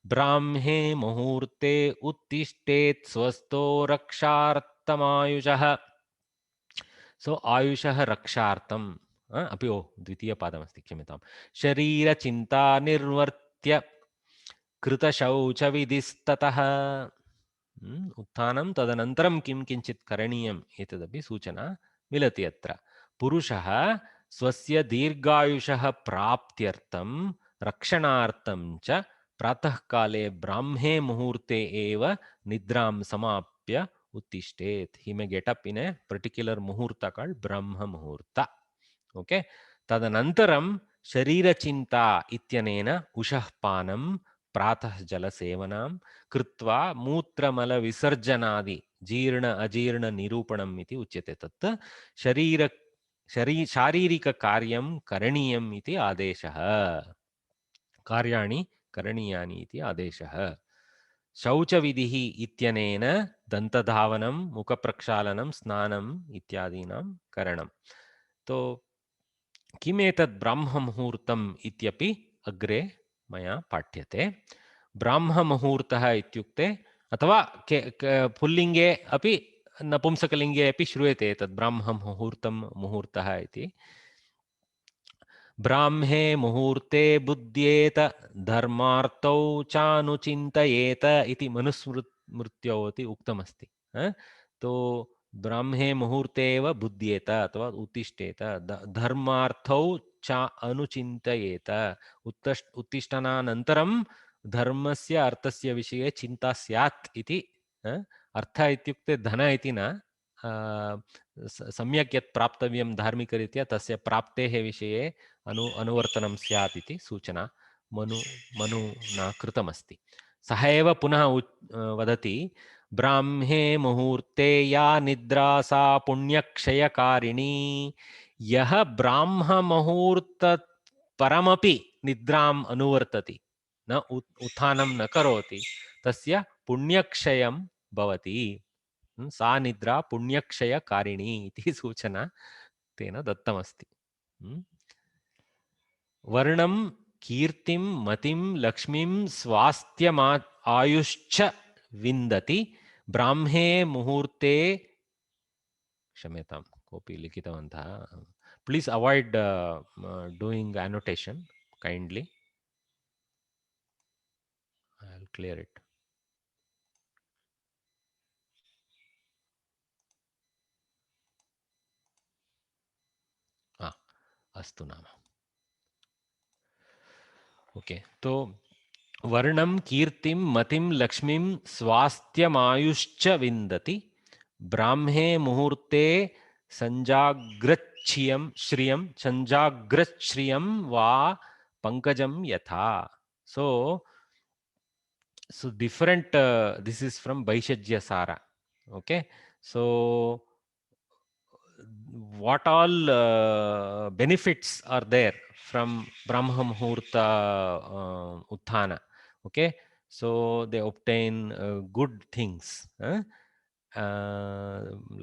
ब्राह्मे मुहूर्ते उत्तिष्ठेत् स्वस्थो रक्षार्थमायुषः। सो आयुषः रक्षार्थं अपि द्वितीयपादमस्ति, क्षम्यतां। शरीरचिन्ता निर्वर्त्य कृतशौचविधिस्ततः। उत्थानं तदनन्तरं किञ्चित् करणीयम् एतदपि सूचना मिलति अत्र। पुरुषः स्वस्य दीर्घायुषः प्राप्त्यर्थं रक्षणार्थं च प्रातःकाले ब्राह्मे मुहूर्ते एव निद्रां समाप्य उत्तिष्ठेत्. He may get up in a particular muhurta called Brahma Muhurta. Okay. तदनन्तरं शरीरचिन्ता इत्यनेन उषः पानं प्रातः जलसेवनं कृत्वा मूत्रमलविसर्जनादि जीर्ण अजीर्ण निरूपणम् इति उच्यते। तत् शारीरिककार्यं करणीयम् इति आदेशः, कार्याणि करणीयानि इति आदेशः। शौचविधिः इत्यनेन दन्तधावनं, मुखप्रक्षालनं, स्नानम् इत्यादीनां करणं। तो किमेतत् ब्राह्ममुहूर्तम् इत्यपि अग्रे मया पाठ्यते। ब्राह्ममुहूर्तः इत्युक्ते, अथवा पुल्लिङ्गे अपि नपुंसकलिङ्गे अपि श्रूयते तत् ब्राह्ममुहूर्तं, मुहूर्तः इति। ब्राह्मे मुहूर्ते बुध्येत धर्मार्थौ चानुचिन्तयेत इति मनुस्मृत्योः इति उक्तमस्ति। तो ब्राह्मे मुहूर्ते एव बुध्येत अथवा उत्तिष्ठेत, धर्मार्थौ च अनुचिन्तयेत, उत्तिष्ठनानन्तरं धर्मस्य अर्थस्य विषये चिन्ता स्यात् इति। अर्थ इत्युक्ते धन इति न, सम्यक् यत् प्राप्तव्यं धार्मिकरीत्या तस्य प्राप्तेः विषये अनुवर्तनं स्यात् इति सूचना मनुना कृतमस्ति। सः एव पुनः वदति, ब्राह्मे मुहूर्ते या निद्रा सा पुण्यक्षयकारिणी। यः ब्राह्ममुहूर्त परमपि निद्राम् अनुवर्तति, न उत्थानं न करोति, तस्य पुण्यक्षयं भवति। सा निद्रा पुण्यक्षयकारिणी इति सूचना तेन दत्तमस्ति। वर्णं कीर्तिं मतिं लक्ष्मीं स्वास्थ्यम् आयुश्च विन्दति ब्राह्मे मुहूर्ते। क्षम्यतां, कोऽपि लिखितवन्तः, please avoid doing annotation kindly, I will clear it. अस्तु नाम, ओके। तो वर्णं कीर्तिं मतिं लक्ष्मीं स्वास्थ्यमायुश्च विन्दति ब्राह्मे मुहूर्ते संजाग्रच्छ्रियं वा पंकजं यथा। So different, this is from Vaishajya Sara. Okay, so what all benefits are there from Brahma Muhurta Utthana? Okay, so they obtain good things.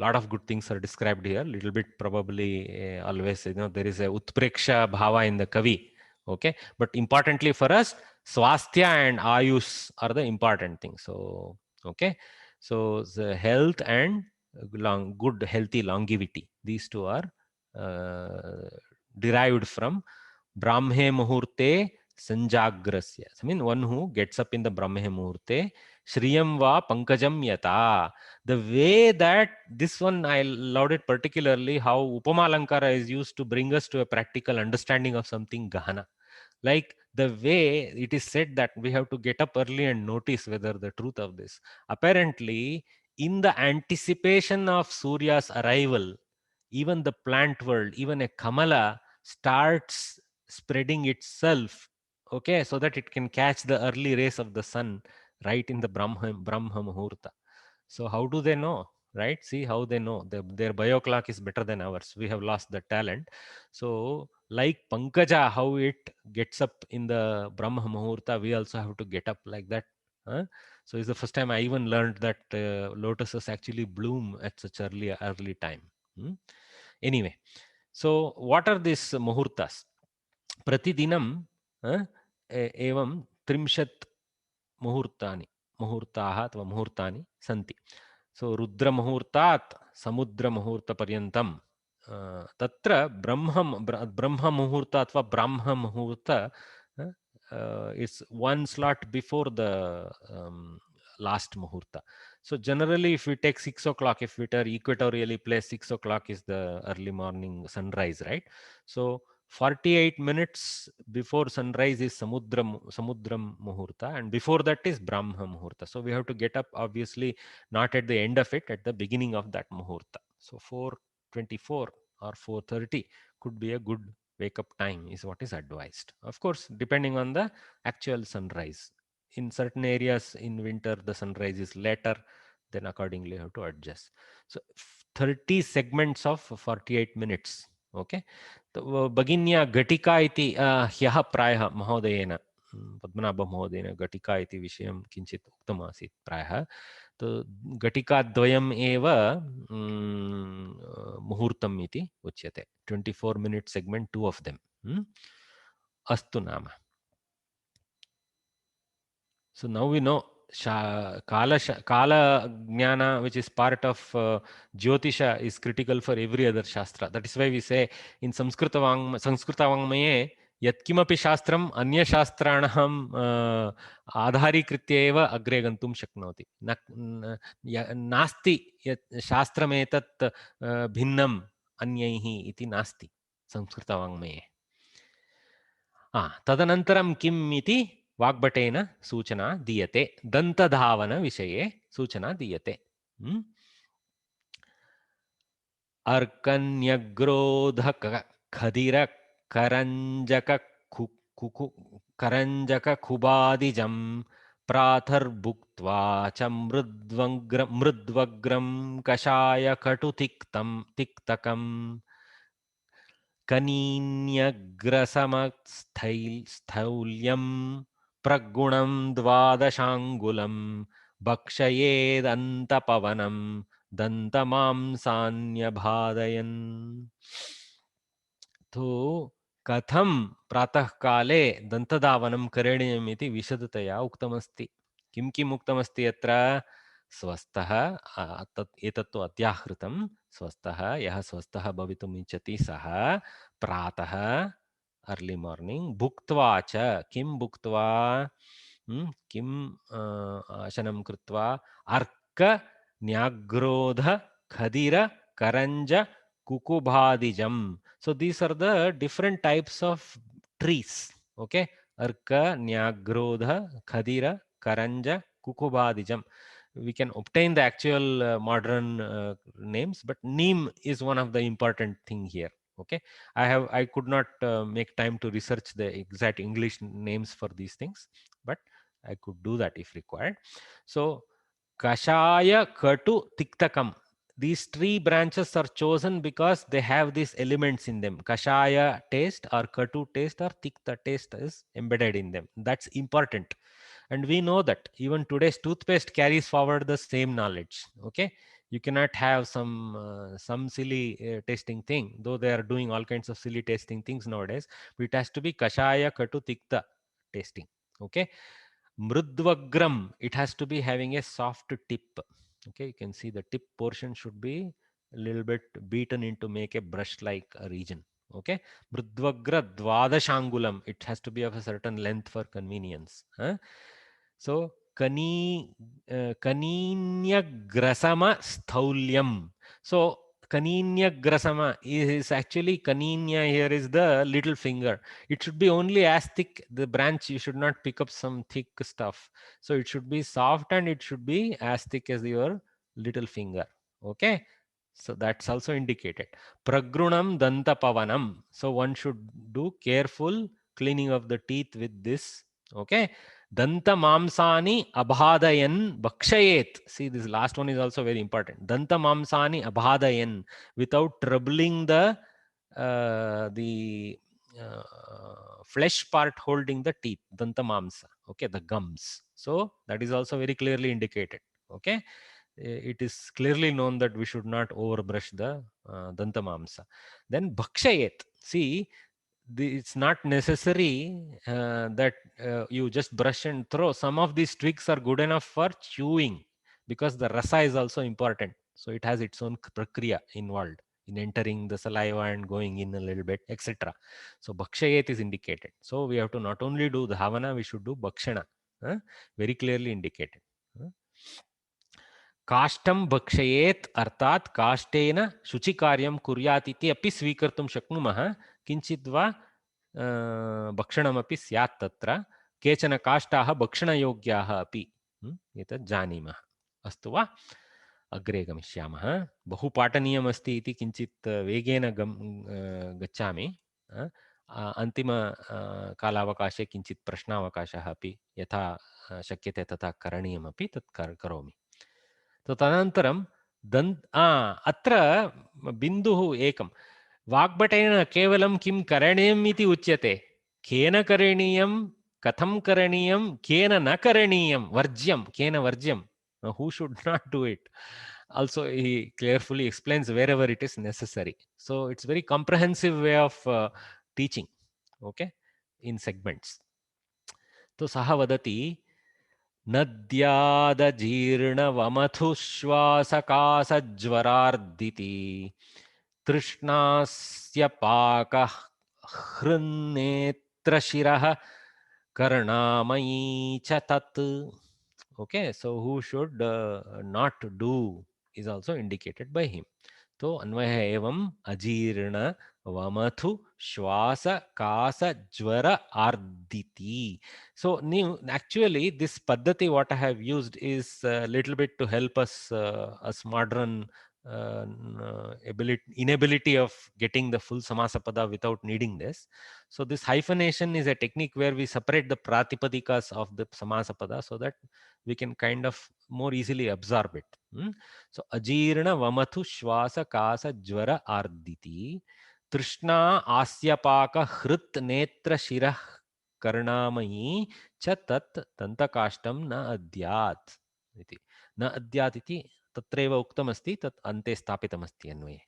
Lot of good things are described here. Little bit probably always, there is a utpreksha bhava in the kavi. Okay, but importantly for us, swasthya and ayush are the important things. So okay, so the health and good healthy longevity, these two are derived from Brahme Muhurte Sanjagrasya. I mean, one who gets up in the Brahme Muhurte, Shriyam va Pankajam Yata. The way that this one, I loved it particularly, how Upama Alankara is used to bring us to a practical understanding of something Gahana. Like the way it is said that we have to get up early and notice whether the truth of this. Apparently, in the anticipation of Surya's arrival, even the plant world, even a Kamala starts spreading itself, okay, so that it can catch the early rays of the sun right in the Brahma Muhurta. So how do they know? Right? See how they know. Their bio clock is better than ours. We have lost the talent. So like Pankaja, how it gets up in the Brahma Muhurta, we also have to get up like that. Huh? So it's the first time I even learned that lotuses actually bloom at such early time. Hmm? Anyway, so what are these muhurtas? Pratidinam evam trimshat मुहूर्तानि मुहूर्ताः अथवा मुहूर्तानि सन्ति. सो रुद्रमुहूर्तात् समुद्रमुहूर्तपर्यन्तं तत्र ब्रह्ममुहूर्त अथवा ब्राह्ममुहूर्त is one slot before the last muhurta. So generally, if we take 6 o'clock, if we take equatorially placed, 6 o'clock is the early morning sunrise, right? So 48 minutes before sunrise is Samudram Muhurta, and before that is Brahma Muhurta. So we have to get up, obviously, not at the end of it, at the beginning of that Muhurta. So 4:24 or 4:30 could be a good wake up time, is what is advised. Of course, depending on the actual sunrise. In certain areas in winter, the sunrise is later, then accordingly you have to adjust. So 30 segments of 48 minutes. Okay. भगिन्या घटिका इति ह्यः प्रायः महोदयेन पद्मनाभमहोदयेन घटिका इति विषयं किञ्चित् उक्तमासीत् प्रायः. तो घटिकाद्वयम् एव मुहूर्तम् इति उच्यते. 24 minute segment, 2 of them. अस्तु नाम. So now we know Kala Jnana, which is part of Jyotisha, is critical for every other Shastra. That is why we say in Samskrita Vangmaye, Yatkimapi Shastram Anya Shastranaham Adharikritya eva agre gantum shaknoti. Nasti Shastram etat bhinnam anyaihi iti nasti Samskrita Vangmaye. तदनन्तरं किम् इति वाग्भटेन सूचना दीयते. दन्तधावन विषये सूचना दीयते. अर्कन्यग्रोधक खदिर करञ्जक करञ्जककुबादिजं प्रातर्भुक्त्वा च मृद्वग्रं कषायकटुतिक्तकम् कनीन्यग्रसमस्थौल्यं प्रगुणं द्वादशाङ्गुलं भक्षयेदन्तपवनं दन्तमांसान्यभादयन्. तो कथं प्रातःकाले दन्तधावनं करणीयम् इति विशदतया उक्तमस्ति. किं किम् उक्तमस्ति अत्र? स्वस्थः, एतत् तु अत्याहृतं, स्वस्थः, यः स्वस्थः भवितुम् इच्छति सः प्रातः अर्ली मार्निंग भुक्त्वा च, किं भुक्त्वा, किं आसनं कृत्वा, अर्क न्याग्रोध खदिर करञ्ज कुकुभादिजम. So these are the different types of trees. Okay, arka, nyagrodha, khadira, karanja, kukubadijam. We can obtain the actual modern names, but neem is one of the important thing here. Okay, I could not make time to research the exact English names for these things, but I could do that if required. So kashaya katu tiktakam, these tree branches are chosen because they have these elements in them. Kashaya taste or katu taste or tikta taste is embedded in them. That's important. And we know that even today's toothpaste carries forward the same knowledge. Okay, you cannot have some silly tasting thing, though they are doing all kinds of silly tasting things nowadays, but it has to be kashaya katu tikta tasting. Okay, mrudvagram, it has to be having a soft tip. Okay, you can see the tip portion should be a little bit beaten in to make a brush like a region. Okay, mridvagra dvadashangulam, it has to be of a certain length for convenience. So kaninya staulyam. So kaninya is actually, kaninya here is the little finger. It should be only as thick, the branch, you should not pick up some thick stuff. So it should be soft and it should be as thick as your little finger. Okay, so that's also indicated. Pragrunam dantapavanam. So one should do careful cleaning of the teeth with this. Okay. Danta mamsani abhadayan bhakshayet. See, this last one is also very important. Danta mamsani abhadayan, without troubling the flesh part holding the teeth. Danta mamsa. Okay, the gums. So that is also very clearly indicated. Okay, it is clearly known that we should not overbrush the danta mamsa. Then bhakshayet. See, it's not necessary that you just brush and throw. Some of these tricks are good enough for chewing, because the rasa is also important. So it has its own prakriya involved in entering the saliva and going in a little bit, etc. So bhakshayet is indicated. So we have to not only do dhavana, we should do bhakshana. Very clearly indicated. काष्ठं भक्षयेत् अर्थात् काष्ठेन शुचिकार्यं कुर्यात् इति अपि स्वीकर्तुं शक्नुमः। किञ्चित् वा भक्षणमपि स्यात् तत्र। केचन काष्ठाः भक्षणयोग्याः अपि एतत् जानीमः। अस्तु वा? अग्रे गमिष्यामः। बहु पाठनीयमस्ति इति किञ्चित् वेगेन गच्छामि। अन्तिम कालावकाशे किञ्चित् प्रश्नावकाशः अपि यथा शक्यते तथा करणीयमपि तत् करोमि। तो तदनन्तरं अत्र बिन्दुः एकं, वाग्भटेन केवलं किं करणीयम् इति उच्यते, केन करणीयं, कथं करणीयं, केन न करणीयं, वर्ज्यं, केन वर्ज्यं, who should not do it. Also he carefully explains wherever it is necessary. So it's very comprehensive way of teaching, okay, in segments. तो सः वदति, नद्यादजीर्णवमथुश्वासकासज्वरार्दिति तृष्णास्य पाकः हृन्नेत्रशिरः कर्णामयी च तत्. Okay, so who should not do is also indicated by him. तो अन्वयः एवं अजीर्ण वमथु श्वास कास ज्वर आर्दिति. So actually this paddhati what I have used is a little bit to help us modern inability of getting the full samasapada without needing this. So this hyphenation is a technique where we separate the pratipadikas of the samasapada so that we can kind of more easily absorb it. So ajirna vamathu shwasa kasa jvara arditi trishna asyapaka hrit netra shirah karnamayi cha tat tantakashtam na adyat iti. Na adyat iti तत्रैव उक्तमस्ति, तत् अन्ते स्थापितमस्ति अन्वये.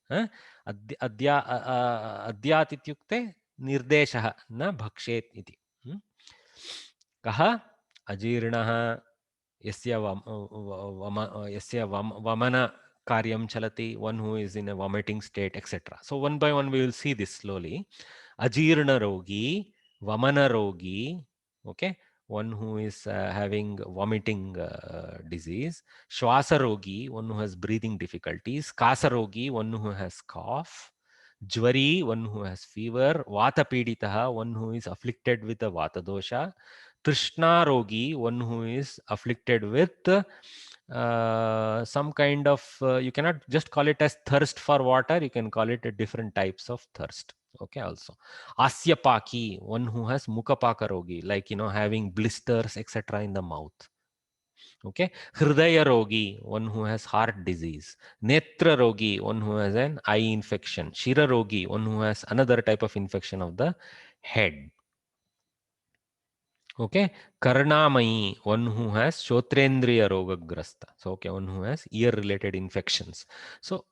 अद्यात् इत्युक्ते निर्देशः, न भक्षेत् इति. कः अजीर्णः, यस्य वमन कार्यं चलति, one who is in a vomiting state, etc. So one by one we will see this slowly. Ajirna rogi, vamana rogi, okay, one who is having vomiting disease. Shwasa rogi, one who has breathing difficulties. Kasa rogi, one who has cough. Jvari, one who has fever. Vata piditaha, one who is afflicted with a vata dosha. Trishna rogi, one who is afflicted with some kind of, you cannot just call it as thirst for water, you can call it a different types of thirst. Okay, also. Asyapaki, one who has mukapaka rogi, like, having blisters, etc. in the mouth. Okay. Hridaya rogi, one who has heart disease. Netra rogi, one who has an eye infection. Shira rogi, one who has another type of infection of the head. Okay. Karnamayi, one who has Shotrendriya Rogagrasta. So, okay, one who has ear related infections. So,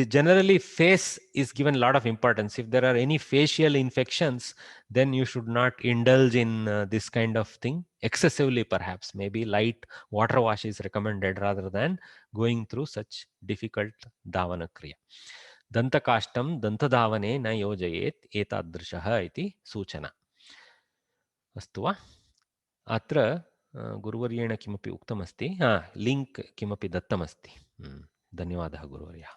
generally face is given a lot of importance. If there are any facial infections, then you should not indulge in this kind of thing excessively, perhaps. Maybe light water wash is recommended rather than going through such difficult Dhavana Kriya. दन्तकाष्ठं दन्तधावने न योजयेत् एतादृशः इति सूचना। अस्तु वा? अत्र गुरुवर्येण किमपि उक्तमस्ति, लिङ्क् किमपि दत्तमस्ति। धन्यवादः गुरुवर्यः।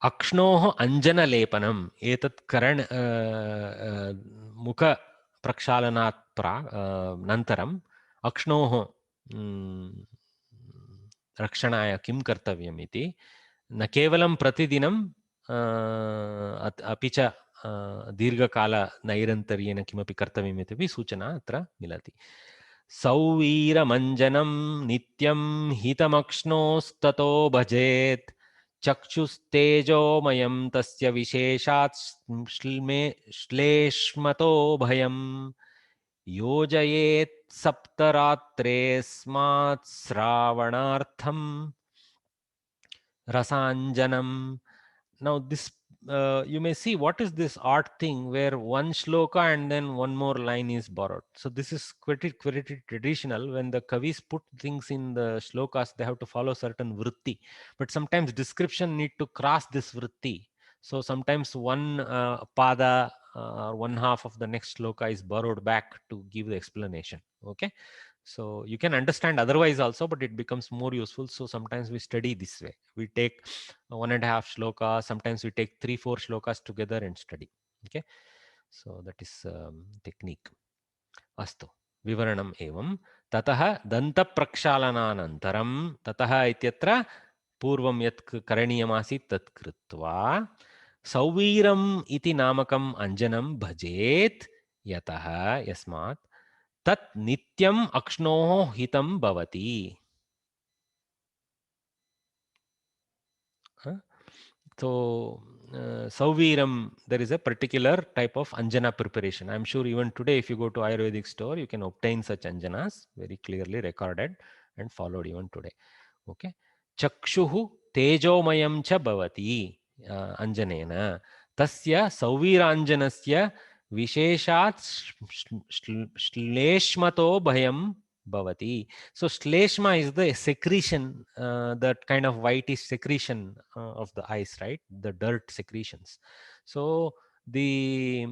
अक्ष्णोः अञ्जनलेपनम् एतत् मुखप्रक्षालनात् नन्तरम् अक्ष्णोः रक्षणाय किं कर्तव्यम् इति न केवलं प्रतिदिनं अपि च दीर्घकालनैरन्तर्येण किमपि कर्तव्यम् इत्यपि सूचना अत्र मिलति। सौवीरमञ्जनं नित्यं हितमक्ष्णोस्ततो भजेत् चक्षुस्तेजोमयं तस्य विशेषात् श्लेष्मतो भयं योजयेत् सप्तरात्रेऽस्मात् श्रावणार्थं rasanjanam. Now this you may see what is this odd thing where one shloka and then one more line is borrowed. So this is quite traditional. When the kavis put things in the shlokas, they have to follow certain vritti, but sometimes description need to cross this vritti. So sometimes one pada or one half of the next shloka is borrowed back to give the explanation. Okay, so you can understand otherwise also, but it becomes more useful. So sometimes we study this way. We take 1.5 shlokas, sometimes we take 3-4 shlokas together and study. Okay, so that is technique. Astu vivaranam evam tatah dantaprakshalananantaram tatah ityatra पूर्वं यत् करणीयमासीत् तत् कृत्वा सौवीरम् इति नामकम् अञ्जनं भजेत् यतः यस्मात् तत् नित्यम् अक्ष्णोः हितं भवति. So Sauviram, there is a particular type of anjana preparation. I'm sure even today if you go to Ayurvedic store, you can obtain such anjanas, very clearly recorded and followed even today. Okay. Chakshuhu tejomayam cha bhavati anjanena tasya sauviranjanasya visheshat shleshmato bhayam bhavati. So shleshma is the secretion, that kind of whitish secretion of the eyes, right? The dirt secretions. So the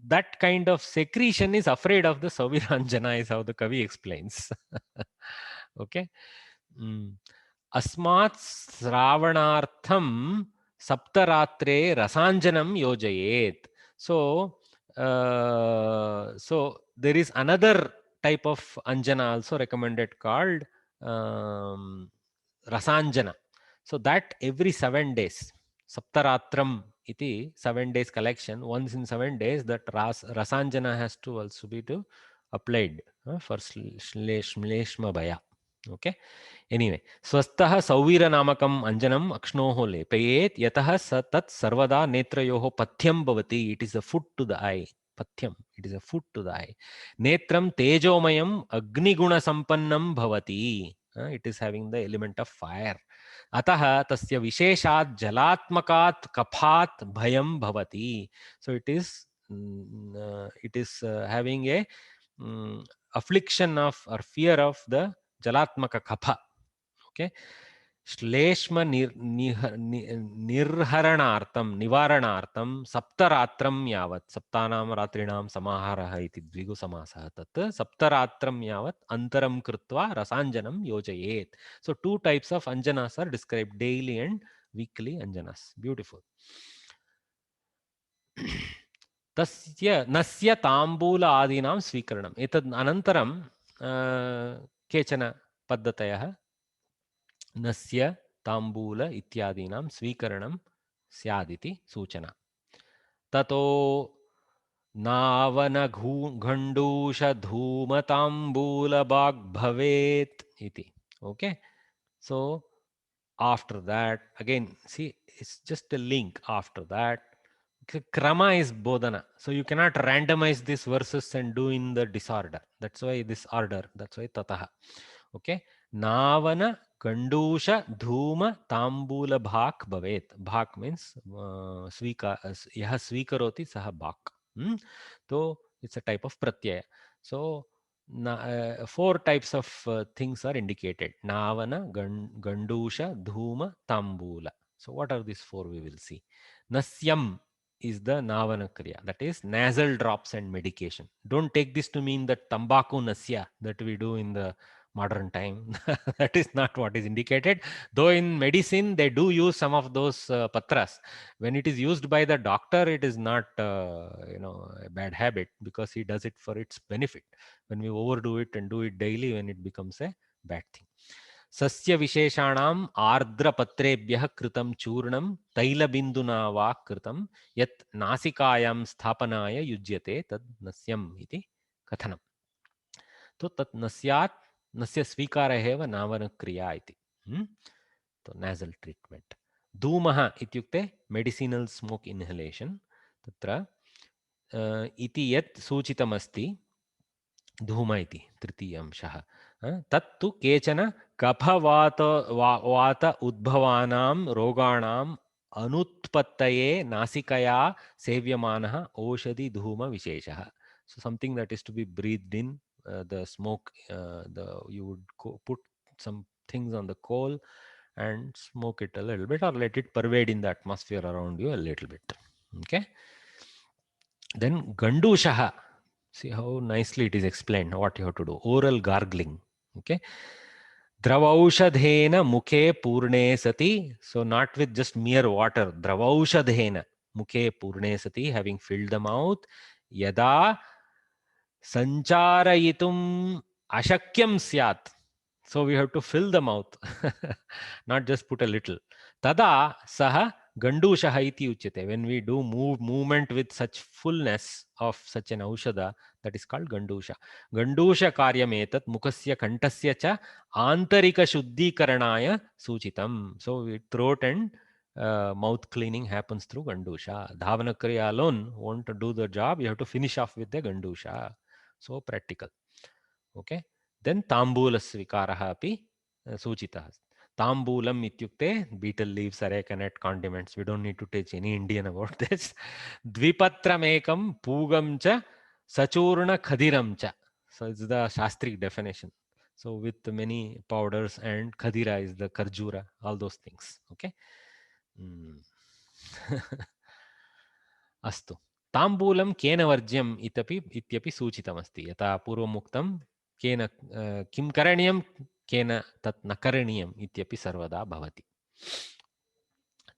that kind of secretion is afraid of the Sauviranjana, is how the Kavi explains. Okay. अस्मात् श्रावणार्थं सप्तरात्रे रसाञ्जनं योजयेत्. So there is another type of anjana also recommended called rasanjana. So that every 7 days, saptaratram iti 7 days collection, once in 7 days that rasanjana has to also be applied for shleshma bhaya. Okay. Anyway, swastah sauvira namakam anjanam aksnoho lepayet yatah tat sarvada netrayoho pathyam bhavati. It is a food to the eye. Pathyam. It is a food to the eye. Netram tejomayam agniguna sampannam bhavati. It is having the element of fire. Atah tasya visheshat jalatmakat kaphat bhayam bhavati. So it is having a affliction of or fear of the jalatmaka kapha. Okay. श्लेष्म निर्हरणार्थं निवारणार्थं सप्तरात्रं यावत् सप्तानां रात्रिणां समाहारः इति द्विगुसमासः तत् सप्तरात्रं यावत् अन्तरं कृत्वा रसाञ्जनं योजयेत्. So 2 types of anjanas are described, daily and weekly anjanas. Beautiful. तस्य नस्य ताम्बूल आदीनां स्वीकरणम्. एतद् अनन्तरं केचन पद्धतयः नस्य ताम्बूल इत्यादीनां स्वीकरणं स्यादिति सूचना. ततो नावनघण्डूषधूमताम्बूलबाग् भवेत् इति. Okay. So after that, again, see, it's just a link. After that, krama is bodhana. So you cannot randomize these verses and do in the disorder. That's why this order. That's why tataha. Okay. Navana Kandusha Dhuma Tambula Bhak Bhavet. Bhak means Yaha Swikaroti Saha Bhak. So it's a type of pratyaya. So four types of things are indicated: Navana, Gandusha, Dhuma, Tambula. So what are these four? We will see. Nasyam is the Navana Kriya, that is nasal drops and medication. Don't take this to mean that Tambaku Nasya that we do in the modern time. That is not what is indicated. Though in medicine they do use some of those patras. When it is used by the doctor, it is not a bad habit, because he does it for its benefit. When we overdo it and do it daily, when it becomes a bad thing. सस्य विशेषाणाम् आर्द्रपत्रेभ्यः कृतं चूर्णं तैलबिन्दुना वा कृतं यत् नासिकायां स्थापनाय युज्यते तद् नस्यम् इति कथनम्. तो तत् नस्यात् नस्य स्वीकारः एव नावनक्रिया इति. तो nasal treatment. धूमः इत्युक्ते मेडिसिनल स्मोक इन्हेलेशन. तत्र इति यत् सूचितमस्ति धूम इति तृतीय अंशः. तत्तु केचन कफवात वात उद्भवानां रोगाणाम् अनुत्पत्तये नासिकया सेव्यमानः औषधि धूम विशेषः. So something that is to be breathed in, the smoke, you would put some things on the coal and smoke it a little bit, or let it pervade in the atmosphere around you a little bit. Okay. Then Gandushaha. See how nicely it is explained what you have to do. Oral gargling. Okay. Dravaushadhena mukhe purne sati. So not with just mere water. Dravaushadhena mukhe purne sati, having filled the mouth. Yada sancharayitum ashakyam syat. So we have to fill the mouth, not just put a little. Tada saha gandushaha iti uchyate. When we do movement with such fullness of such an aushada, that is called gandusha. Gandusha karyam etat mukasya kantasya cha antarika shuddhikaranaya suchitam. So throat and mouth cleaning happens through gandusha. Dhavana kriya alone won't do the job. You have to finish off with the gandusha. So practical. Okay. Then ताम्बूलस्वीकारः अपि सूचितः. ताम्बूलम् इत्युक्ते beetle leaves, arecanut, condiments. We don't need to teach any Indian about this. द्विपत्रमेकं पूगं च सचूर्ण खदिरं च. So it's the Shastric definition. So with many powders, and khadira is the karjura, all those things. Okay. अस्तु. ताम्बूलं केन वर्ज्यम् इत्यपि सूचितमस्ति. यथा पूर्वमुक्तं केन किं करणीयं केन तत् न करणीयम् इत्यपि सर्वदा भवति.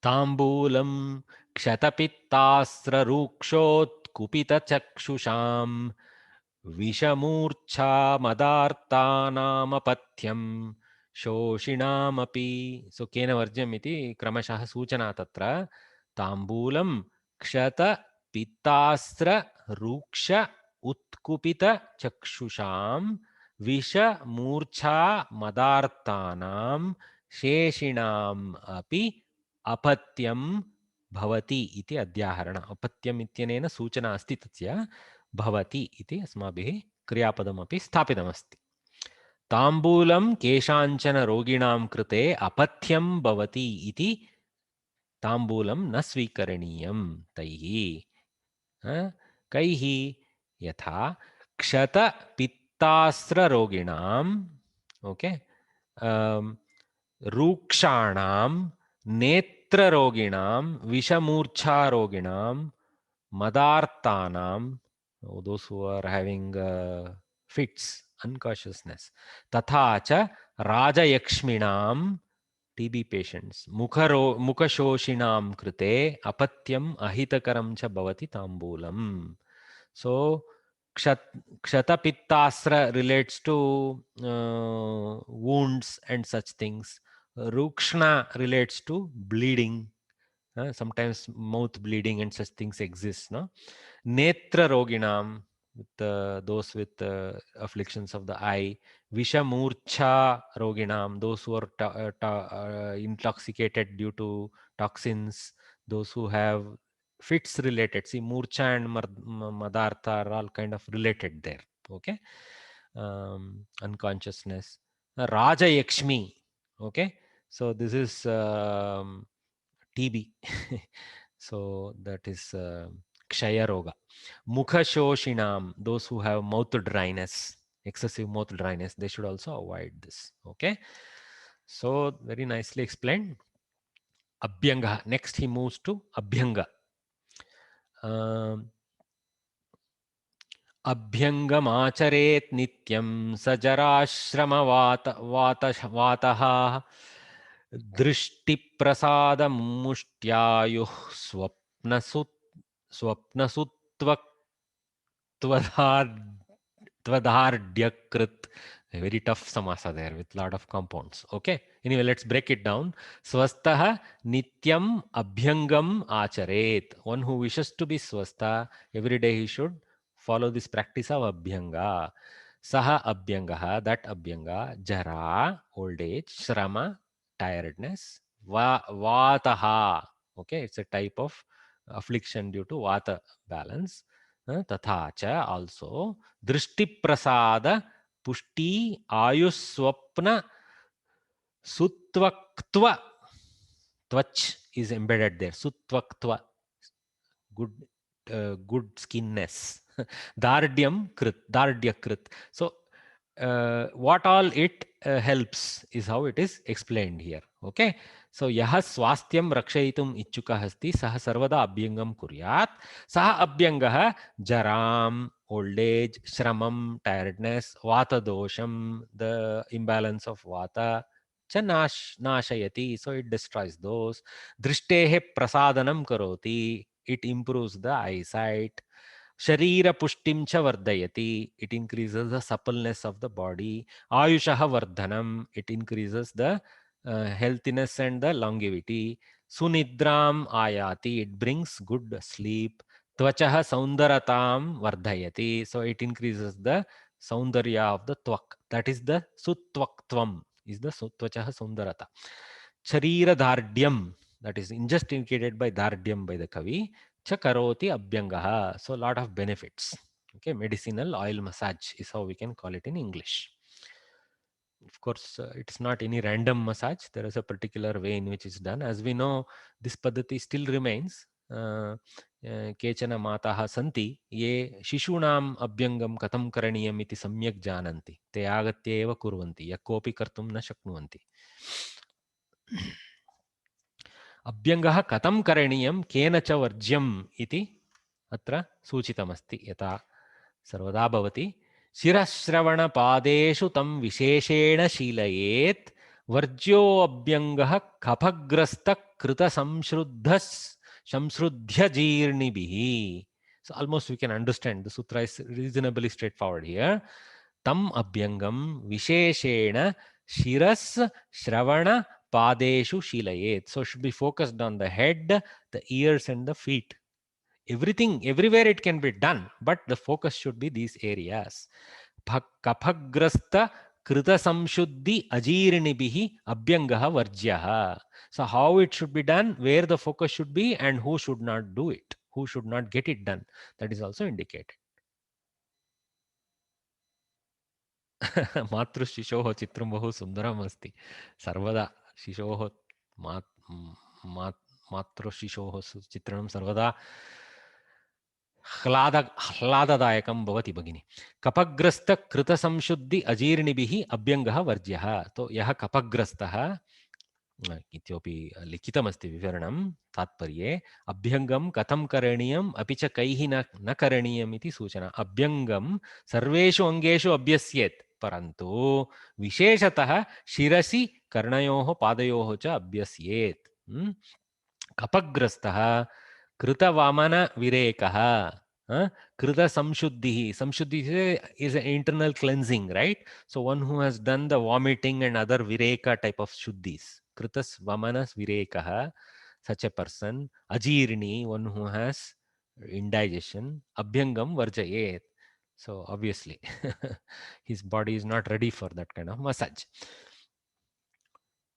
ताम्बूलं क्षतपित्तास्त्ररूक्षोत्कुपितचक्षुषां विषमूर्च्छा मदार्तानामपथ्यं शोषिणामपि. सो केन वर्ज्यम् इति क्रमशः सूचना तत्र. ताम्बूलं क्षत पित्तास्त्र रूक्ष उत्कुपित चक्षुषां विष मूर्छा मदार्तानां शेषिणाम् अपि अपत्यं भवति इति अध्याहरण. अपत्यम् इत्यनेन सूचना अस्ति तस्य. भवति इति अस्माभिः क्रियापदमपि स्थापितमस्ति. ताम्बूलं केषाञ्चन रोगिणां कृते अपथ्यं भवति इति ताम्बूलं न स्वीकरणीयं तैः. कैः? यथा क्षतपित्तास्त्ररोगिणां, okay, रूक्षाणां, नेत्ररोगिणां, विषमूर्छारोगिणां, मदार्तानां, those who are having fits, unconsciousness, तथा च राजयक्ष्मिणां, TB patients, मुखशोषिणां कृते अपत्यम् अहितकरं च भवति ताम्बूलम्. So Kshatapittasra relates to wounds and such things. Rukshna relates to bleeding. Sometimes mouth bleeding and such things exist. No? Netra roginam, with those with afflictions of the eye. Vishamurcha roginam, those who are intoxicated due to toxins. Those who have fits related. See, murcha and madartha are all kind of related there. Okay. Unconsciousness. Raja Yakshmi. Okay. So this is TB. So that is Kshaya Roga. Mukha Shoshinam, those who have mouth dryness. excessive mouth dryness, they should also avoid this. Okay, so very nicely explained. Abhyanga. Next he moves to Abhyanga. अभ्यङ्गमाचरेत् नित्यं सजराश्रमवातः दृष्टिप्रसादमुष्ट्यायुः स्वप्नसुत्वदार्ढ्यकृत्. Very tough samasa there with lot of compounds. Okay, anyway, let's break it down. Swastha nityam abhyangam acharet. One who wishes to be swastha, every day he should follow this practice of abhyanga. Saha abhyangaha, that abhyanga, jara, old age, shrama, tiredness, vataha, okay, it's a type of affliction due to vata balance. तथा च also दृष्टि प्रसाद पुष्टि आयुस्वप्न sutvaktva, twach is embedded there, sutvaktva, good good skinness. Dardyam krit, dardya krit. So what all it helps is how it is explained here. Okay, so yaha swastyam rakshayitum ichukah asti saha sarvada abhyangam kuryat. Saha abhyangah jaram, old age, shramam, tiredness, vata dosham, the imbalance of vata, cha nashayati, so it destroys those. Drishtehe prasadanam karoti, it improves the eyesight. Sharira pushtim cha vardayati, it increases the suppleness of the body. Ayushaha vardhanam, it increases the healthiness and the longevity. Sunidram ayati, it brings good sleep. Tvachaha saundaratam vardhayati, so it increases the saundarya of the tvak. That is the sutvaktvam, is the tvachaha saundarata. Sharira dhardyam, that is just indicated by dhardyam by the Kavi. Chakaroti abhyangaha, so lot of benefits. Okay, medicinal oil massage is how we can call it in English. Of course, it's not any random massage. There is a particular way in which it's done. As we know, this paddhati still remains. केचन माताः सन्ति ये शिशूनाम् अभ्यङ्गं कथं करणीयम् इति सम्यक् जानन्ति, ते आगत्य एव कुर्वन्ति, यः कोऽपि कर्तुं न शक्नुवन्ति. अभ्यङ्गः कथं करणीयं केन च वर्ज्यम् इति अत्र सूचितमस्ति. यथा सर्वदा भवति, शिरश्रवणपादेषु तं विशेषेण शीलयेत्, वर्ज्यो अभ्यङ्गः कफग्रस्तकृतसंश्रुध्यजीर्णिभिः. So almost we can understand, the sutra is reasonably straightforward here. Tam abhyangam visheshena shiras shravana padeshu shilayet. So should be focused on the head, the ears and the feet. Everything, everywhere it can be done, but the focus should be these areas. Kaphagrasta krita samshuddhi ajirnibihi abhyangaha varjyaha. So how it should be done, where the focus should be, and who should not do it, who should not get it done, that is also indicated. मातृशिशोः चित्रं बहु सुन्दरम् अस्ति. सर्वदा शिशोः मातृशिशोः चित्रणं सर्वदा ह्लाददायकं भवति भगिनि. कपग्रस्तकृतसंशुद्धि अजीर्णिभिः अभ्यङ्गः वर्ज्यः. तो यः कपग्रस्तः, इत्यपि लिखितमस्ति विवरणं तात्पर्ये, अभ्यङ्गं कथं करणीयम् अपि च कैः न करणीयम् इति सूचना. अभ्यङ्गं सर्वेषु अङ्गेषु अभ्यस्येत्, परन्तु विशेषतः शिरसि, कर्णयोः, पादयोः च अभ्यस्येत्. कपग्रस्तः कृतवमनविरेकः, कृतसंशुद्धिः, samshuddhi is an internal cleansing, right? So one who has done the vomiting and other vireka type of shuddhis, kritas vamanas virekah, such a person. Ajirni, one who has indigestion. Abhyangam varjayet. So obviously his body is not ready for that kind of massage.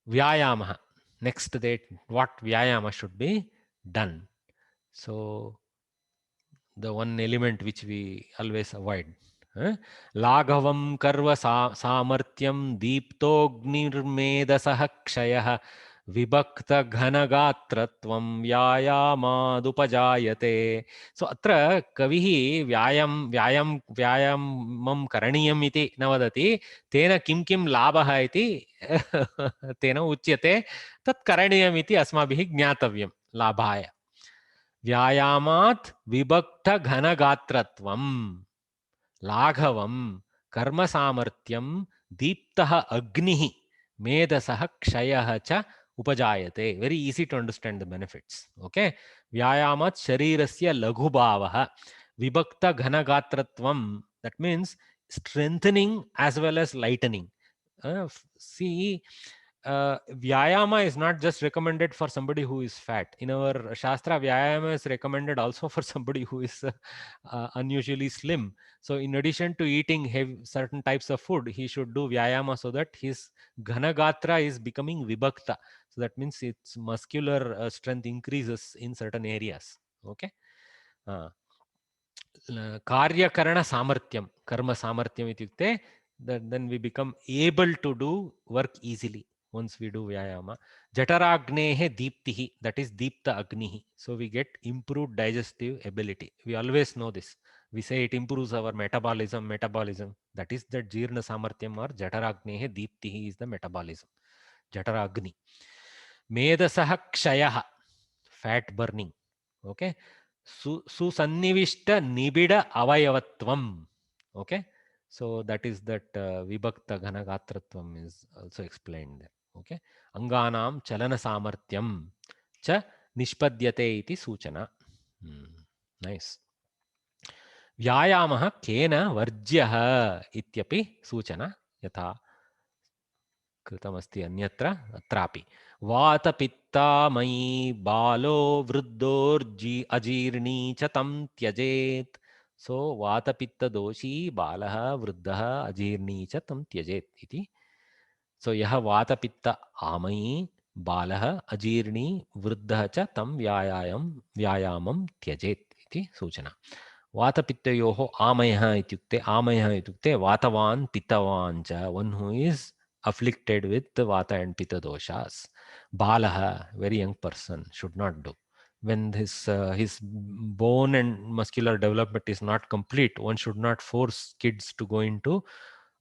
Vyayamaha, next date, what vyayama should be done. So the one element which we always avoid. Laghavam karva samartyam deeptognirmedasah kshayah विभक्तघनगात्रत्वं व्यायामादुपजायते. सो अत्र कविः व्यायामं करणीयम् इति न वदति, तेन किं किं लाभः इति तेन उच्यते, तत् करणीयम् इति अस्माभिः ज्ञातव्यं लाभाय। व्यायामात् विभक्तघनगात्रत्वं लाघवं कर्मसामर्थ्यं दीप्तः अग्निः मेधसः क्षयः च उपजायते. Very easy to understand the benefits. Okay, व्यायामात् शरीरस्य लघुभावः, विभक्तघनगात्रत्वं, that means strengthening as well as lightening. See, Vyayama is not just recommended for somebody who is fat. In our Shastra, Vyayama is recommended also for somebody who is unusually slim. So in addition to eating certain types of food, he should do Vyayama so that his Ghanagatra is becoming Vibhakta. So that means its muscular strength increases in certain areas. Okay. Karyakarana samarthyam, karma samarthyam ityukte, then we become able to do work easily once we do Vyayama. Jataragnehe deeptihi, that is Deepta Agnihi. So we get improved digestive ability. We always know this. We say it improves our metabolism. That is the Jirna Samarthyam, or Jataragnehe deeptihi is the metabolism. Jataragni. Medasaha Kshayaha, fat burning. Okay. Susannivishta nibida avayavattvam. Okay. So that is that vibhakta ghanagatrattvam is also explained there. Okay. Anganam chalana samarthyam cha nishpadyate iti suchana. Nice. Vyayamah kena varjyah ityapi suchana yatha कृतमस्ति अन्यत्र अत्रापि वातपित्तामयी बालो वृद्धोर्जी अजीर्णी च तं त्यजेत्. सो वातपित्तदोषी बालः व्रुद्धः अजीर्णी च तं त्यजेत् इति. सो यः वातपित्त आमयी बालः अजीर्णी वृद्धः च तं व्यायामं त्यजेत् इति सूचना. वातपित्तयोः आमयः इत्युक्ते वातवान् पित्तवान् च, one who is afflicted with the vata and pitta doshas. Balaha, very young person, should not do. When his bone and muscular development is not complete, one should not force kids to go into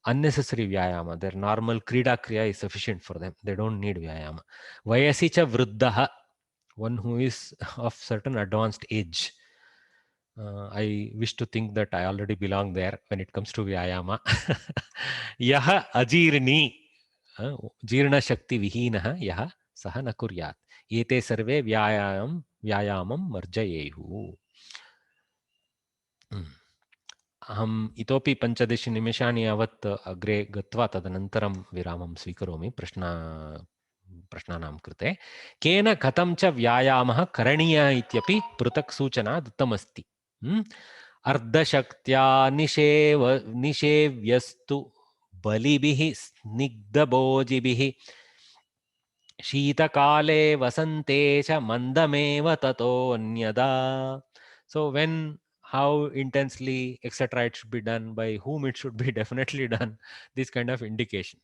unnecessary vyayama. Their normal krida kriya is sufficient for them. They don't need vyayama. Vayasi cha vruddhaha, one who is of certain advanced age. I wish to think that I already belong there when it comes to vyayama. Yaha ajirni, जीर्णशक्ति विहीनः यः सः न कुर्यात्. एते सर्वे व्यायामं वर्जयेयुः. अहम् इतोपि 15 निमेषाणि यावत् अग्रे गत्वा तदनन्तरं विरामं स्वीकरोमि प्रश्नानां कृते. केन कथं च व्यायामः करणीयः इत्यपि पृथक् सूचना दत्तमस्ति. अर्धशक्त्या निषेव्यस्तु बलिभिः स्निग्धभोजिभिः शीतकाले वसन्ते च मन्दमेव ततोऽन्यदा. So when, how intensely, etc. it should be done, by whom it should be definitely done, this kind of indication.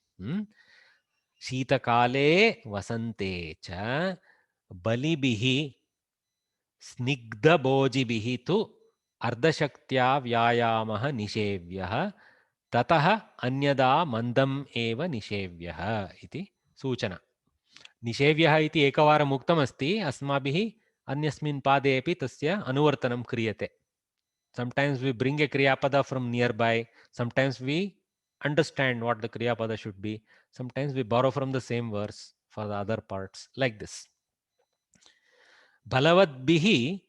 शीतकाले वसन्ते च बलिभिः स्निग्धभोजिभिः तु अर्धशक्त्या व्यायामः निषेव्यः ततः अन्यदा मन्दम् एव निषेव्यः इति सूचना. निषेव्यः इति एकवारम् उक्तमस्ति. अस्माभिः अन्यस्मिन् पादे अपि तस्य अनुवर्तनं क्रियते. Sometimes we bring a kriyapada from nearby. Sometimes we understand what the kriyapada should be. Sometimes we borrow from the same verse for the other parts, like this. Balavadbihi,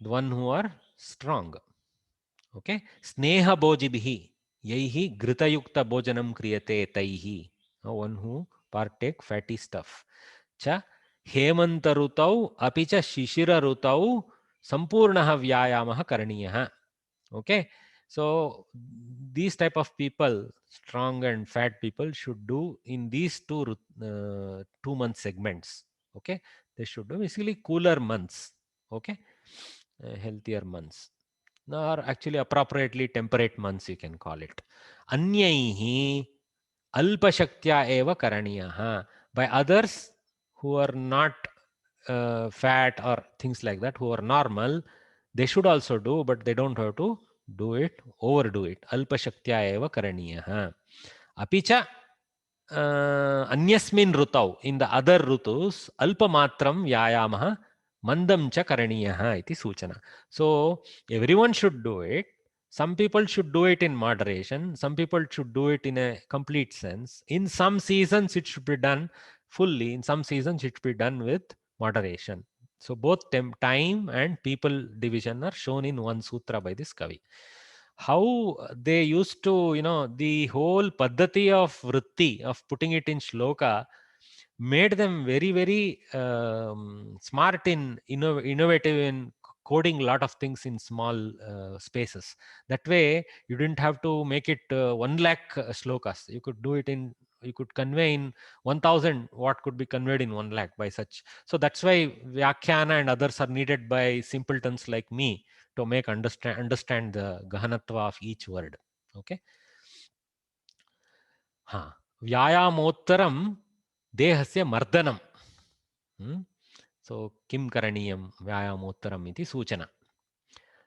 the one who are strong. Okay. Sneha bojibihi, yaihi gritayukta bhojanam kriyate taihi, one who partake fatty stuff. Cha hemanta rutau api cha shishira rutau sampurnah vyayamah karaniyah. Okay. So these type of people, strong and fat people, should do in these 2 month segments. Okay. They should do basically cooler months. Okay. Healthier months. Or actually appropriately temperate months, you can call it. Anyaihi alpashaktya eva karaniyah. By others who are not fat or things like that, who are normal, they should also do, but they don't have to do it, overdo it. Alpa shaktya eva karaniyah. Api cha अन्यस्मिन् ऋतौ, in the other ऋतुस्, अल्पमात्रं व्यायामः mandam cha karaniyah iti सूचना. So everyone should do it. Some people should do it in moderation. Some people should do it in a complete sense. In some seasons, it should be done fully. In some seasons, it should be done with moderation. So both time and people division are shown in one sutra by this Kavi. How they used to, the whole paddhati of vritti, of putting it in shloka, made them very, very smart in innovative in coding a lot of things in small spaces. That way, you didn't have to make it 1 lakh shlokas. You could do it in, you could convey in 1000 what could be conveyed in 1 lakh by such. So that's why Vyakhyana and others are needed by simpletons like me to make understand the gahanatva of each word. Okay. Vyayamottaram dehasya mardanam. So kim karaniyam vyayamottaram iti सूचना.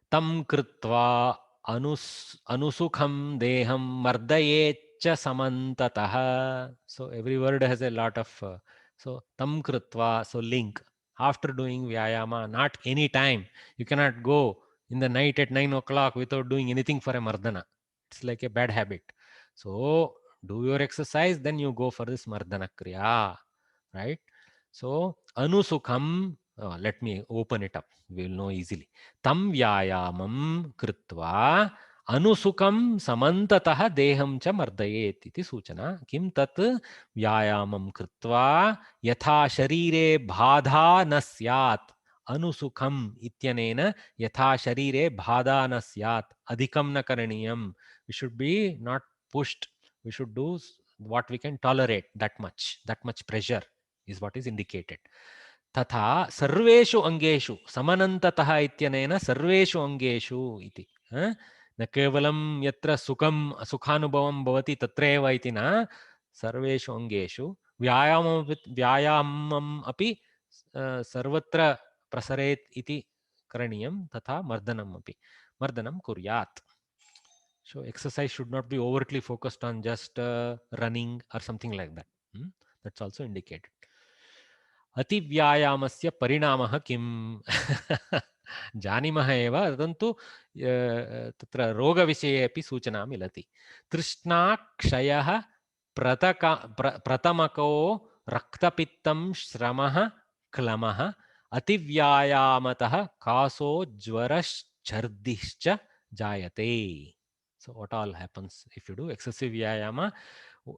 Tam कृत्वा anusukham deham mardayetcha samantatah. So every word has a lot of so tam कृत्वा, so link. After doing vyayama, not any time. You cannot go in the night at 9 o'clock without doing anything for a mardana. It's like a bad habit. So do your exercise, then you go for this mardana kriya, right? So anusukham, let me open it up. We will know easily. Tam vyayamam kritva anusukam samantatah deham cha mardayet iti सूचना. Kim tat vyayamam kritva yatha sharire bhadha na syat. Anusukham ityanena yatha sharire bhadha na syat. Adhikam na karaniyam. We should be not pushed. We should do what we can tolerate. That much pressure is what is indicated. तथा सर्वेषु अंगेषु समनन्ततः इत्यनेन सर्वेषु अंगेषु इति न केवलं यत्र सुखानुभवं भवति तत्रैव इति न, सर्वेषु अंगेषु व्यायामम् अपि सर्वत्र प्रसरेत् इति करणीयं, तथा मर्दनं कुर्यात्. So exercise should not be overtly focused on just running or something like that. That's also indicated. अतिव्यायामस्य परिणामः किम्? जानीमः एव, परन्तु तत्र रोगविषये अपि सूचना मिलति. तृष्णाक्षयः, प्रतमको रक्तपित्तं, श्रमः, क्लमः, अतिव्यायामतः कासो, ज्वरश्छर्दिश्च जायते. So what all happens if you do excessive vyayama?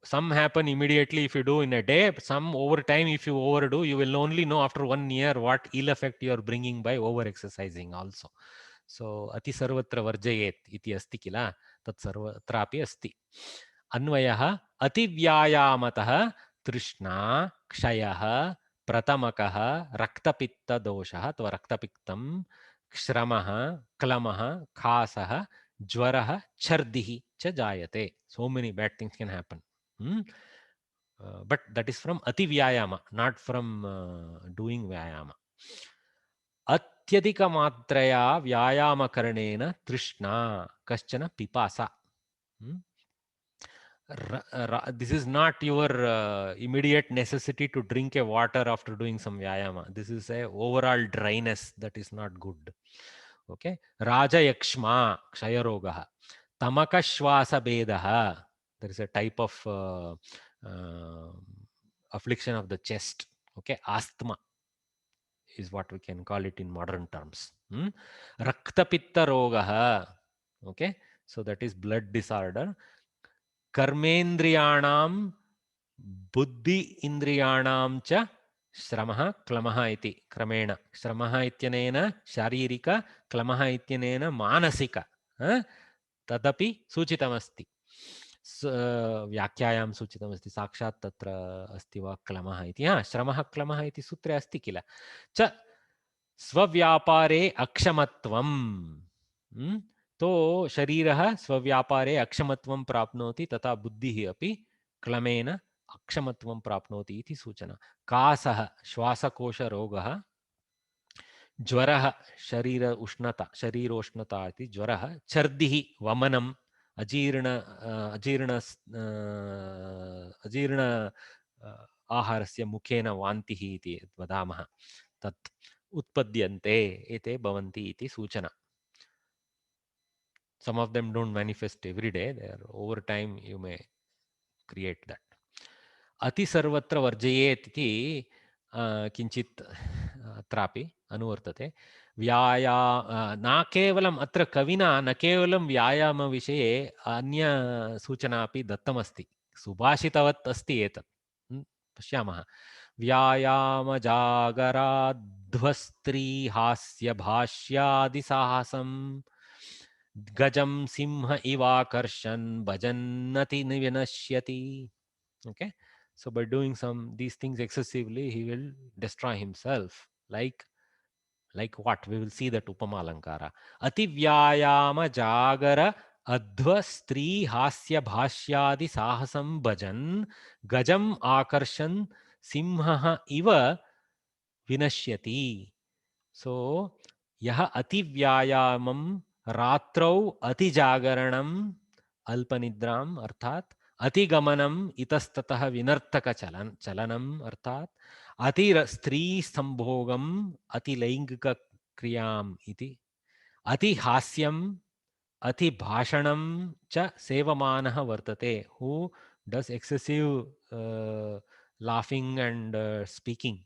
Some happen immediately if you do in a day. Some over time, if you overdo, you will only know after 1 year what ill effect you are bringing by over exercising also. So ati sarvatra varjayet iti asti kila, tat sarvatrapi asti. Anvayah ati vyayamatah trishna kshayah pratamakaha raktapitta doshah atva raktapittam shramah klamah khasah jvarah chardih cha jayate. So many bad things can happen. But that is from ati vyayama, not from doing vyayama. Atyadika matraya vyayama karanena trishna kaschana pipasa. This is not your immediate necessity to drink a water after doing some vyayama. This is a overall dryness that is not good. Okay. Raja yakshma kshayarogaha. Tamaka shwasa bedaha. There is a type of affliction of the chest. Okay. Asthma is what we can call it in modern terms. Raktapitta rogaha. Okay. So that is blood disorder. Karmendriyanam buddhi indriyanam cha श्रमः क्लमः इति क्रमेण. श्रमः इत्यनेन शारीरिक, क्लमः इत्यनेन मानसिक, तदपि सूचितमस्ति. व्याख्यायां सूचितमस्ति, साक्षात् तत्र अस्ति वा क्लमः इति. श्रमः क्लमः इति सूत्रे अस्ति किल. च स्वव्यापारे अक्षमत्वं. तो शरीरः स्वव्यापारे अक्षमत्वं प्राप्नोति, तथा बुद्धिः अपि क्लमेन अक्षमत्वं प्राप्नोति इति सूचना। कासः श्वासकोशरोगः, ज्वरः शरीरोष्णता इति ज्वरः, छर्दिः वमनम्, अजीर्ण आहारस्य मुखेन वान्तिः इति वदामः तत् उत्पद्यन्ते, एते भवन्ति इति सूचना. Some of them don't manifest every day. They are over time you may create that. अति सर्वत्र वर्जयेत् इति किञ्चित् अत्रापि अनुवर्तते. न केवलम् अत्र कविना न केवलं व्यायामविषये अन्यसूचना अपि दत्तमस्ति, सुभाषितवत् अस्ति एतत्. पश्यामः. व्यायामजागराध्वस्त्रीहास्यभाष्यादिसाहसं गजं सिंह इवाकर्षन् भजन्नति विनश्यति. Okay, so by doing these things excessively, he will destroy himself. Like what? We will see that upama alankara. Ati vyayama jagara adhva stri hasya bhashyadi sahasam bhajan gajam akarshan simhaha iva vinashyati. So yaha ati vyayamam ratrau ati jagaranam अल्पनिद्राम अर्थात अतिगमनम इतस्ततः विनर्तक चलनम अर्थात अति स्त्री संभोगम अति लैंगिक क्रियाम इति अति हास्यम अति भाषणम च सेवमानः वर्तते. हु डस एक्सेसिव laughing and speaking.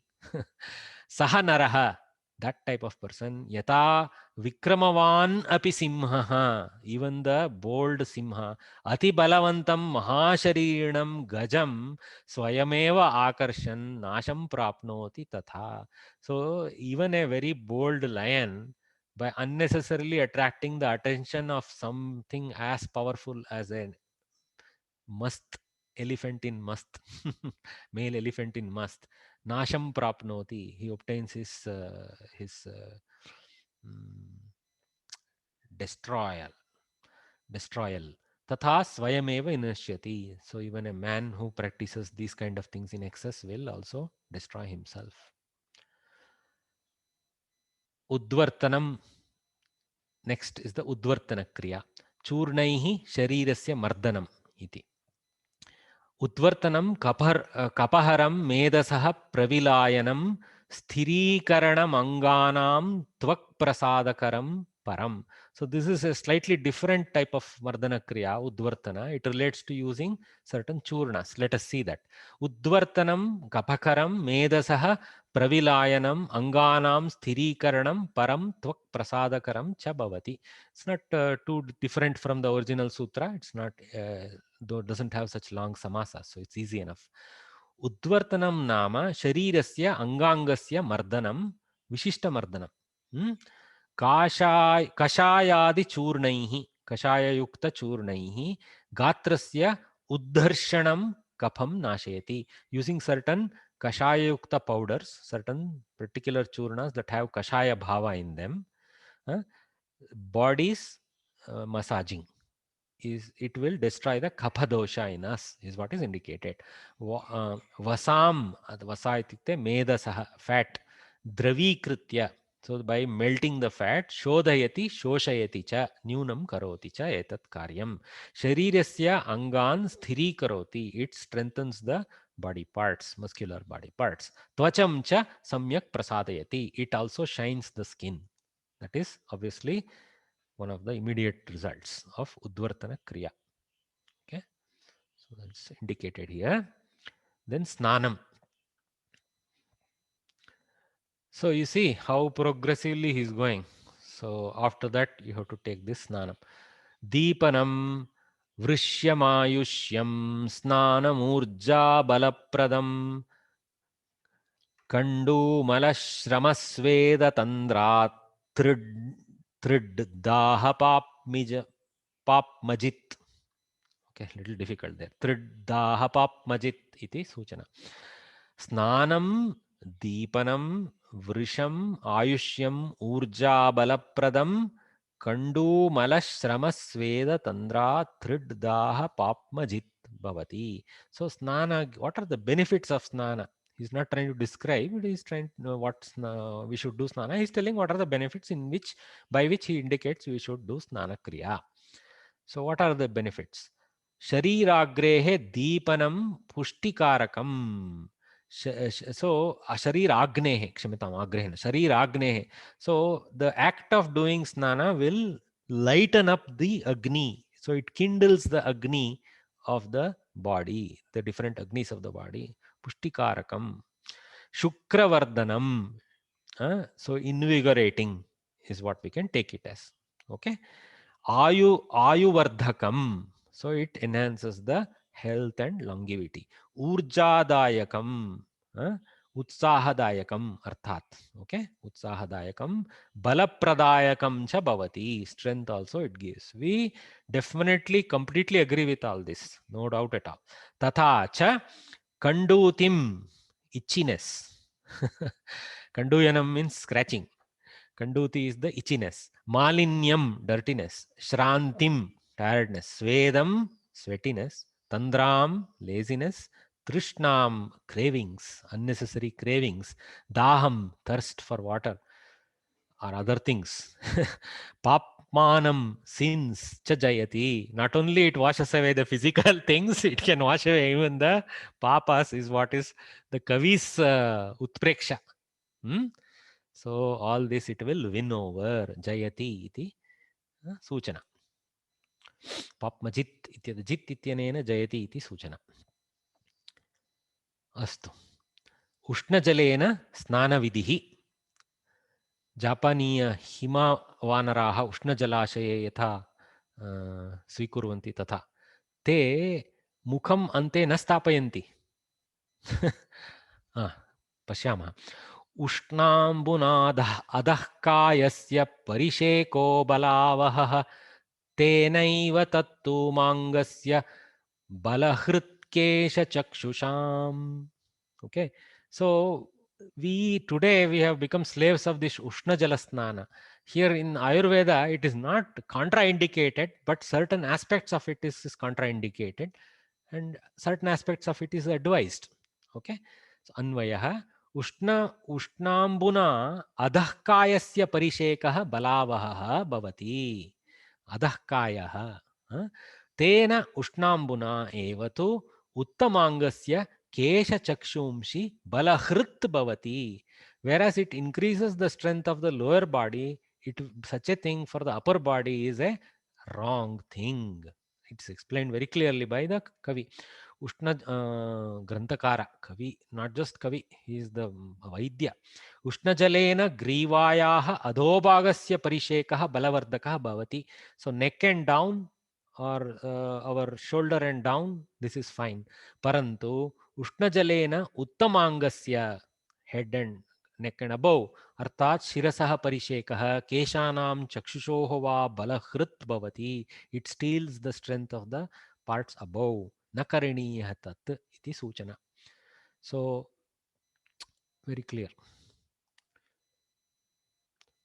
सह नरः, that type of person. Yata vikramavan api simhaha, even the bold simha. Ati balavantam mahasharirinam gajam swayameva akarshan nasham prapnoti tatha. So even a very bold lion, by unnecessarily attracting the attention of something as powerful as a mast, elephant in mast, male elephant in mast, nasham prapnoti, he obtains his destroyal. Tatha swayameva inashyati. So even a man who practices these kind of things in excess will also destroy himself. Udvartanam. Next is the udvartana kriya. Churnaihi sharirasya mardanam iti. Udvartanam kapaharam medasah pravilayanam sthirikaranam anganam tvak prasadakaram param. So this is a slightly different type of mardana kriya, udvartana. It relates to using certain churnas. Let us see that. Udvartanam kapakaram medasah pravilayanam anganam sthirikaranam param tvak prasadakaram cha bhavati. It's not too different from the original sutra. It's not though it doesn't have such long samasa, so it's easy enough. Udvartanam nama sharirasya angangasya mardanam vishishta mardanam. Kashayadi churnaihi, kashaya yukta churnaihi gatrasya uddharshanam kapham nashayati. Using certain kashaya yukta powders, certain particular churnas that have kashaya bhava in them, bodies massaging, it will destroy the kapha dosha in us, is what is indicated. Vasam, vasa ityukte medasah, fat, dravikritya. So by melting the fat, shodhayati shoshayati cha nyunam karoti cha etat karyam. Sharirasya angan sthiri karoti, it strengthens the body parts, muscular body parts. Tvacham cha samyak prasadayati, it also shines the skin. That is obviously one of the immediate results of udvartana kriya. Okay, so that's indicated here. Then snanam. So you see how progressively he's going. So after that you have to take this snanam. Deepanam vrishyamayushyam snanamurja balapradam kandu malashramasveda tandrat trid daha papmajit. Okay, little difficult there. Triddaha papmajit iti suchana. Snanam, deepanam, vrisham, ayushyam, urja balapradam, kandu malashramasveda tandra triddaha papmajit. bhavati. So snana, what are the benefits of snana? He's not trying to describe, but he's trying to know what we should do snana. He's telling what are the benefits by which he indicates we should do snana kriya. So what are the benefits? Shariragrehe deepanam puštikarakam. So shariragnehe, kshamyatam, agrehena, shariragnehe. So the act of doing snana will lighten up the agni. So it kindles the agni of the body, the different agnis of the body. Puštikarakam. Shukravardhanam. So invigorating is what we can take it as. Okay. Ayuvardhakam. So it enhances the health and longevity. Urjadayakam. Utsahadayakam arthat. Okay. Utsahadayakam. Balapradayakam cha bhavati. Strength also it gives. We definitely completely agree with all this. No doubt at all. Tatha cha kandutim. Itchiness. Kanduyanam means scratching. Kanduti is the itchiness. Malinyam, dirtiness. Shrantim, tiredness. Svedam, sweatiness. Tandram, laziness. Trishnam, cravings, unnecessary cravings. Daham, thirst for water or other things. Papmanam, sins, chajayati. Not only it washes away the physical things, it can wash away even the papas, is what is the Kavi's utpreksha. So all this it will win over. Jayati iti सूचना. पाप्मजित् इत्यत्र जित् इत्यनेन जयति इति सूचना. अस्तु. उष्णजलेन स्नानविधिः. जापानीय हिमवानराः उष्णजलाशये यथा स्वीकुर्वन्ति तथा ते मुखम् अन्ते न स्थापयन्ति. पश्यामः. उष्णाम्बुनादः अधः कायस्य परिषेको बलावहः तेनैव तत्तु माङ्गस्य balahritkesh-chakshusam. Okay, so today we have become slaves of this Ushna Jalasnana. Here in Ayurveda, it is not contraindicated, but certain aspects of it is contraindicated and certain aspects of it is advised. Okay, so Anvayaha Ushnambuna adhkayasya parishekah balavahah bhavati. Adhkayah. तेन उष्णाम्बुना एव तु उत्तमांगस्य केशचक्षुंषि बलहृत् भवति. Whereas it increases the strength of the lower body, such a thing for the upper body is a wrong thing. It's explained very clearly by the Kavi. Ushna Granthakara, Kavi, not just Kavi, he is the Vaidya. Ushna Jalena Grivayaha Adhobhagasya Parishekah Balavardakah Bhavati. So neck and down, or our shoulder and down, this is fine. Parantu Ushna Jalena Uttamangasya, head and neck and above, artat shirasaha parishekah keshanam chakshushoho va balahrit bhavati. It steals the strength of the parts above. Nakariniyah tat iti suchana. So very clear.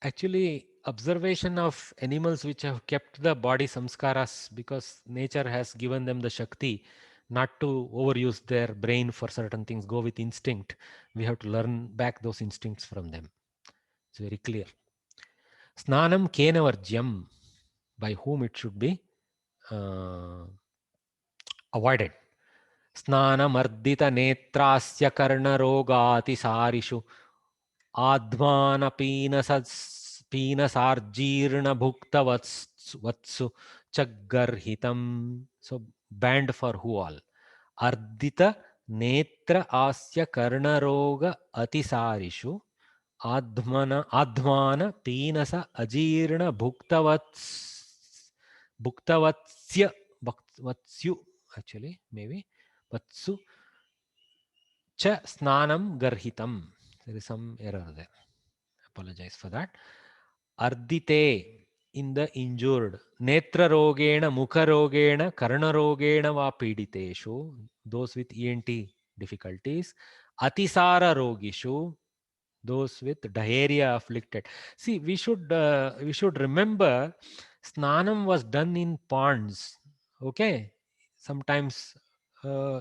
Actually, observation of animals which have kept the body samskaras, because nature has given them the shakti not to overuse their brain for certain things, go with instinct. We have to learn back those instincts from them. It's very clear. Snanam kena varjyam, by whom it should be avoided. Snanamardita netrasya karnarogati sarishu Adhmanapinasarjirna bhukta vatsu chaggarhitam. So banned for who all? Ardita netra asya karnaroga atisarishu adhmana pinasa ajirna bhuktavatsya vatsyu, actually maybe vatsu cha snanam garhitam. There is some error there. Apologize for that. Ardite, in the injured. Netra rogena, mukha rogena, karna rogena va piditeshu, those with ENT difficulties. Atisara rogishu, those with diarrhea afflicted. See, we should remember snanam was done in ponds. Okay, sometimes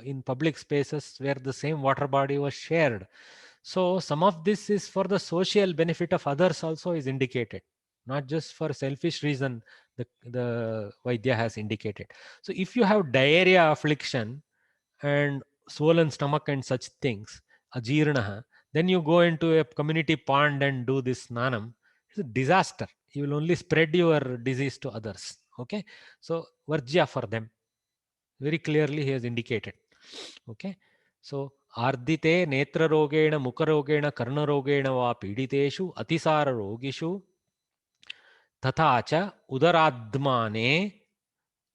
in public spaces where the same water body was shared. So some of this is for the social benefit of others also is indicated, not just for selfish reason the Vaidya has indicated. So if you have diarrhea affliction and swollen stomach and such things, ajirnaha, then you go into a community pond and do this snanam, it's a disaster. You will only spread your disease to others. Okay, so varjya for them. Very clearly he has indicated. Okay, so ardite netrarogena mukarogena karnarogena va piditeshu atisara rogishu तथा च उदराद्माने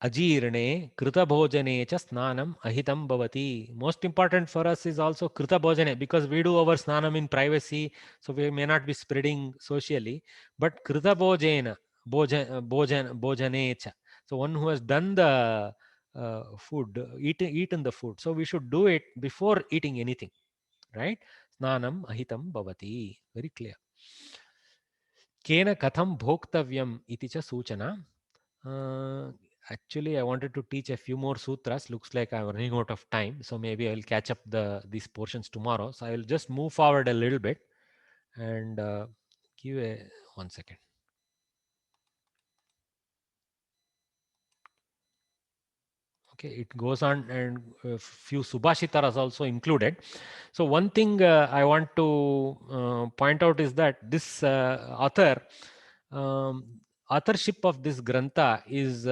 ajirne krita bhojane cha snanam ahitam bhavati. Most important for us is also krita bhojane, because we do our snanam in privacy, so we may not be spreading socially, but krita bhojana bhojane cha, so one who has done the food, eaten the food, so we should do it before eating anything, right? Snanam ahitam bhavati, very clear. Kena katham bhoktavyam iti cha suchana. Actually, I wanted to teach a few more sutras. Looks like I'm running out of time, so maybe I'll catch up these portions tomorrow. So I will just move forward a little bit and give a 1 second. Okay, it goes on, and a few subhashitaras also included. So one thing I want to point out is that this authorship of this grantha is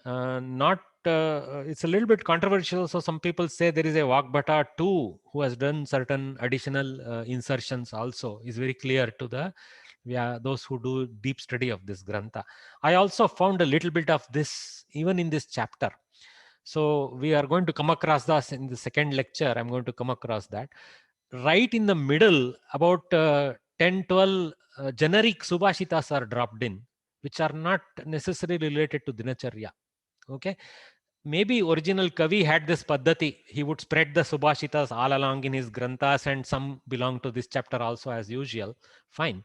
not, it's a little bit controversial. So some people say there is a Vagbhata too who has done certain additional insertions also. Is very clear to the those who do deep study of this grantha. I also found a little bit of this even in this chapter. So we are going to come across this in the second lecture. I'm going to come across that. Right in the middle, about 10, 12 generic subhashitas are dropped in, which are not necessarily related to Dinacharya. Okay. Maybe original Kavi had this paddhati. He would spread the subhashitas all along in his granthas, and some belong to this chapter also as usual. Fine.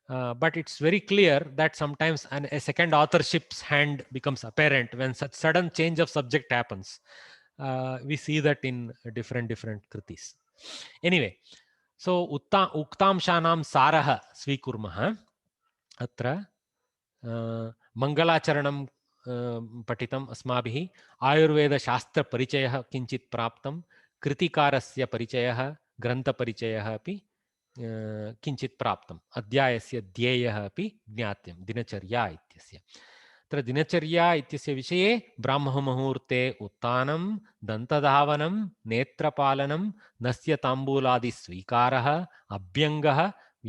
But it's very clear that sometimes a second authorship's hand becomes apparent when such sudden change of subject happens. We see that in different kritis. Anyway, so uktamshanam saraha svikurmah. Atra mangalacharanam पठितम् अस्माभिः आयुर्वेदशास्त्रपरिचयः किञ्चित् प्राप्तं कृतिकारस्य परिचयः ग्रन्थपरिचयः अपि किञ्चित् प्राप्तम् अध्यायस्य ध्येयः अपि ज्ञात्यं दिनचर्या इत्यस्य तत्र दिनचर्या इत्यस्य विषये ब्राह्ममुहूर्ते उत्थानं दन्तधावनं नेत्रपालनं नस्यताम्बूलादिस्वीकारः अभ्यङ्गः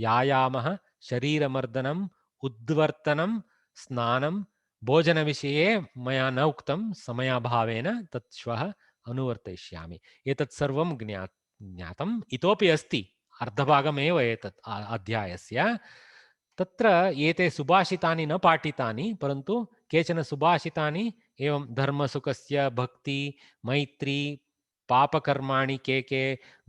व्यायामः शरीरमर्दनम् उद्वर्तनं स्नानं भोजन विषये मया न उक्तं समयाभावेन तत् श्वः अनुवर्तयिष्यामि एतत् सर्वं ज्ञातम् इतोपि अस्ति अर्धभागमेव एतत् अध्यायस्य तत्र एते सुभाषितानि न पाठितानि परन्तु केचन सुभाषितानि एवं धर्मसुखस्य भक्ति मैत्री पापकर्माणि के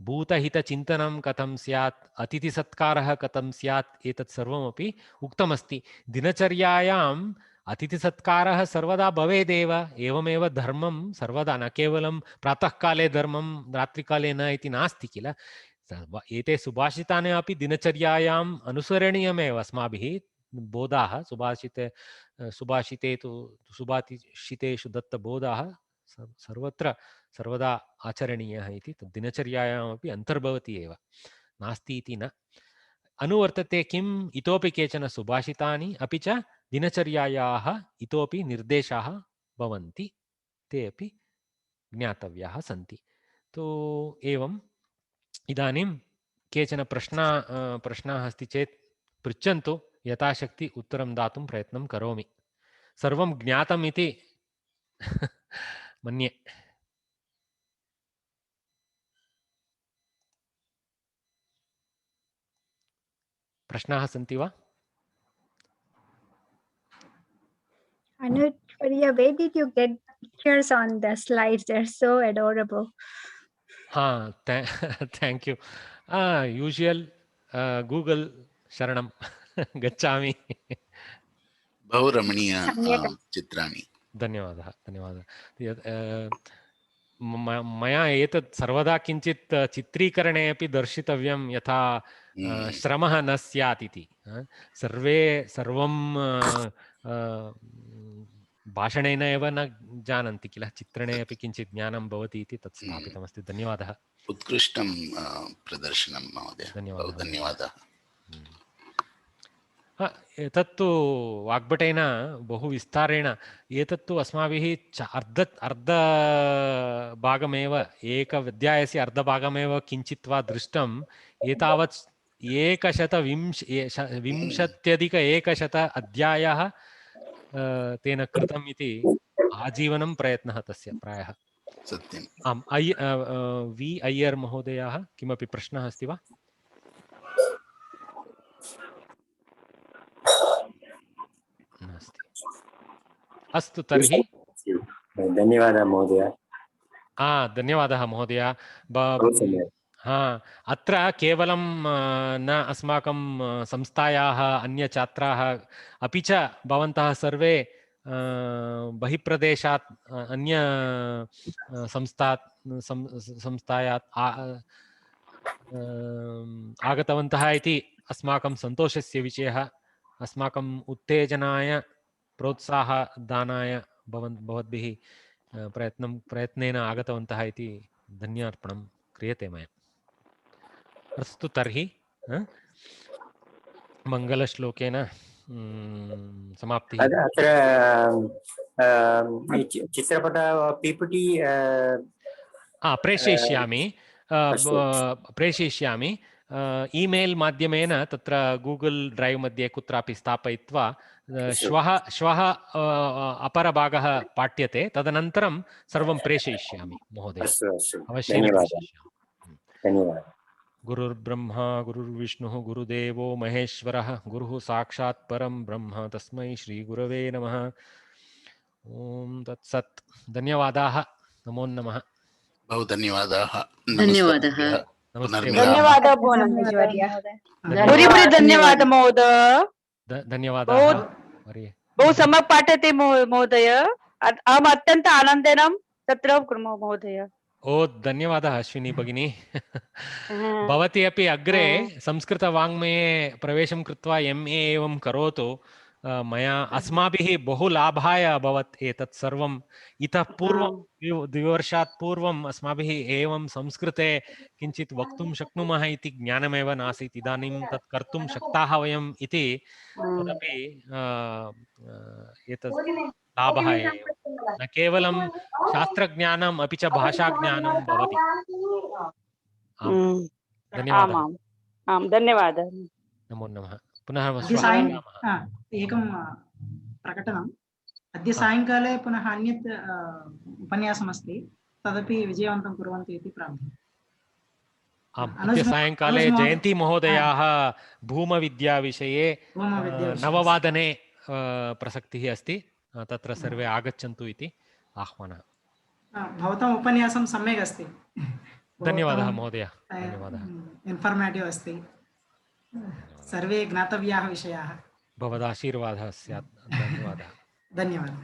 भूतहितचिन्तनं कथं स्यात् अतिथिसत्कारः कथं स्यात् एतत् सर्वमपि उक्तमस्ति दिनचर्यायाम् अतिथिसत्कारः सर्वदा भवेदेव एवमेव धर्मं सर्वदा न केवलं प्रातःकाले धर्मं रात्रिकाले न इति नास्ति किल एते सुभाषितानि अपि दिनचर्यायाम् अनुसरणीयमेव अस्माभिः बोधाः सुभाषितेषु दत्तबोधाः सर्वत्र सर्वदा आचरणीयः इति तद् दिनचर्यायामपि अन्तर्भवति एव नास्ति इति न अनुवर्तते किम् इतोपि केचन सुभाषितानि अपि च दिनचर्यायाः इतोपि निर्देशाः भवन्ति ते अपि ज्ञातव्याः सन्ति तो एवम् इदानीं केचन प्रश्नाः अस्ति चेत् पृच्छन्तु यथाशक्ति उत्तरं दातुं प्रयत्नं करोमि सर्वं ज्ञातम् इति मन्ये प्रश्नाः सन्ति वा Anuj, where did you get pictures on the slides? They're so adorable. Thank you. Usual Google Sharanam Gachami. बहु रमणीय चित्राणि धन्यवादः मया एतत् सर्वदा किञ्चित् चित्रीकरणे अपि दर्शितव्यं यथा श्रमः न स्यात् इति। सर्वं भाषणेन एव न जानन्ति किल, चित्रणे अपि किञ्चित् ज्ञानं भवति इति तत् स्थापितमस्ति। धन्यवादः। उत्कृष्टं प्रदर्शनं महोदय, धन्यवादः। धन्यवादः। एतत्तु वाग्भटेन बहु विस्तारेण, एतत्तु अस्माभिः अर्धभागमेव, एकअध्यायस्य अर्धभागमेव किञ्चित् वा दृष्टम्। एतावत् 120 अध्यायः तेन कृतम् इति आजीवनं प्रयत्नः तस्य प्रायः। सत्यम्। आम्, वि अय्यर् महोदयः किमपि प्रश्नः अस्ति वा? नास्ति। अस्तु तर्हि धन्यवादः महोदय। धन्यवादः महोदय। अत्र केवलं न अस्माकं संस्थायाः अन्यछात्राः अपि च भवन्तः सर्वे बहिःप्रदेशात् अन्य संस्थायात् आगतवन्तः इति अस्माकं सन्तोषस्य विषयः। अस्माकम् उत्तेजनाय प्रोत्साहदानाय भवद्भिः प्रयत्नेन आगतवन्तः इति धन्यार्पणं क्रियते मया। अस्तु तर्हि मङ्गलश्लोकेन समाप्तिः। अत्र चित्रपट पीपीटी प्रेषयिष्यामि ईमेल् माध्यमेन तत्र गूगल् ड्रैव् मध्ये कुत्रापि स्थापयित्वा श्वः अपरभागः पाठ्यते, तदनन्तरं सर्वं प्रेषयिष्यामि महोदय। अवश्येन प्रेषयिष्यामि। धन्यवादः। गुरुर्ब्रह्मा गुरुर्विष्णुः गुरुदेवो महेश्वरः, गुरुः साक्षात् परं ब्रह्म, तस्मै श्रीगुरवे नमः। ओम तत्सत्। धन्यवादाः। नमो नमः। बहु धन्यवादाः। धन्यवादः। धन्यवादः धन्यवादः महोदय। धन्यवादाः। बहु सम्यक् पाठयति महोदय। अहम् अत्यन्त आनन्देन तत्र कुर्मः महोदय। धन्यवादः अश्विनी भगिनी। भवती अपि अग्रे संस्कृतवाङ्मये प्रवेशं कृत्वा MA एवं करोतु। मया अस्माभिः बहु लाभाय अभवत् एतत् सर्वम्। इतः पूर्वं 2 वर्षात् पूर्वम् अस्माभिः एवं संस्कृते किञ्चित् वक्तुं शक्नुमः इति ज्ञानमेव नासीत्। इदानीं तत् कर्तुं शक्ताः वयम् इति तदपि एतत् लाभः एव। न केवलं शास्त्रज्ञानम् अपि च भाषाज्ञानं भवति। धन्यवादः। धन्यवादः। नमो नमः। पुनः एकं प्रकटनम्। अद्य सायङ्काले पुनः अन्यत् उपन्यासमस्ति, तदपि विजयवन्तं कुर्वन्तु इति प्रार्थये। अद्य सायङ्काले जयन्ती महोदयाः भूमविद्याविषये 9:00 प्रसक्तिः अस्ति। तत्र सर्वे आगच्छन्तु इति आह्वानः। भवताम् उपन्यासं सम्यक् अस्ति। धन्यवादः महोदय। धन्यवादः। इन्फर्मेटिव् अस्ति। सर्वे ज्ञातव्याः विषयाः। भवदाशीर्वादः स्यात्। धन्यवादः। धन्यवादः।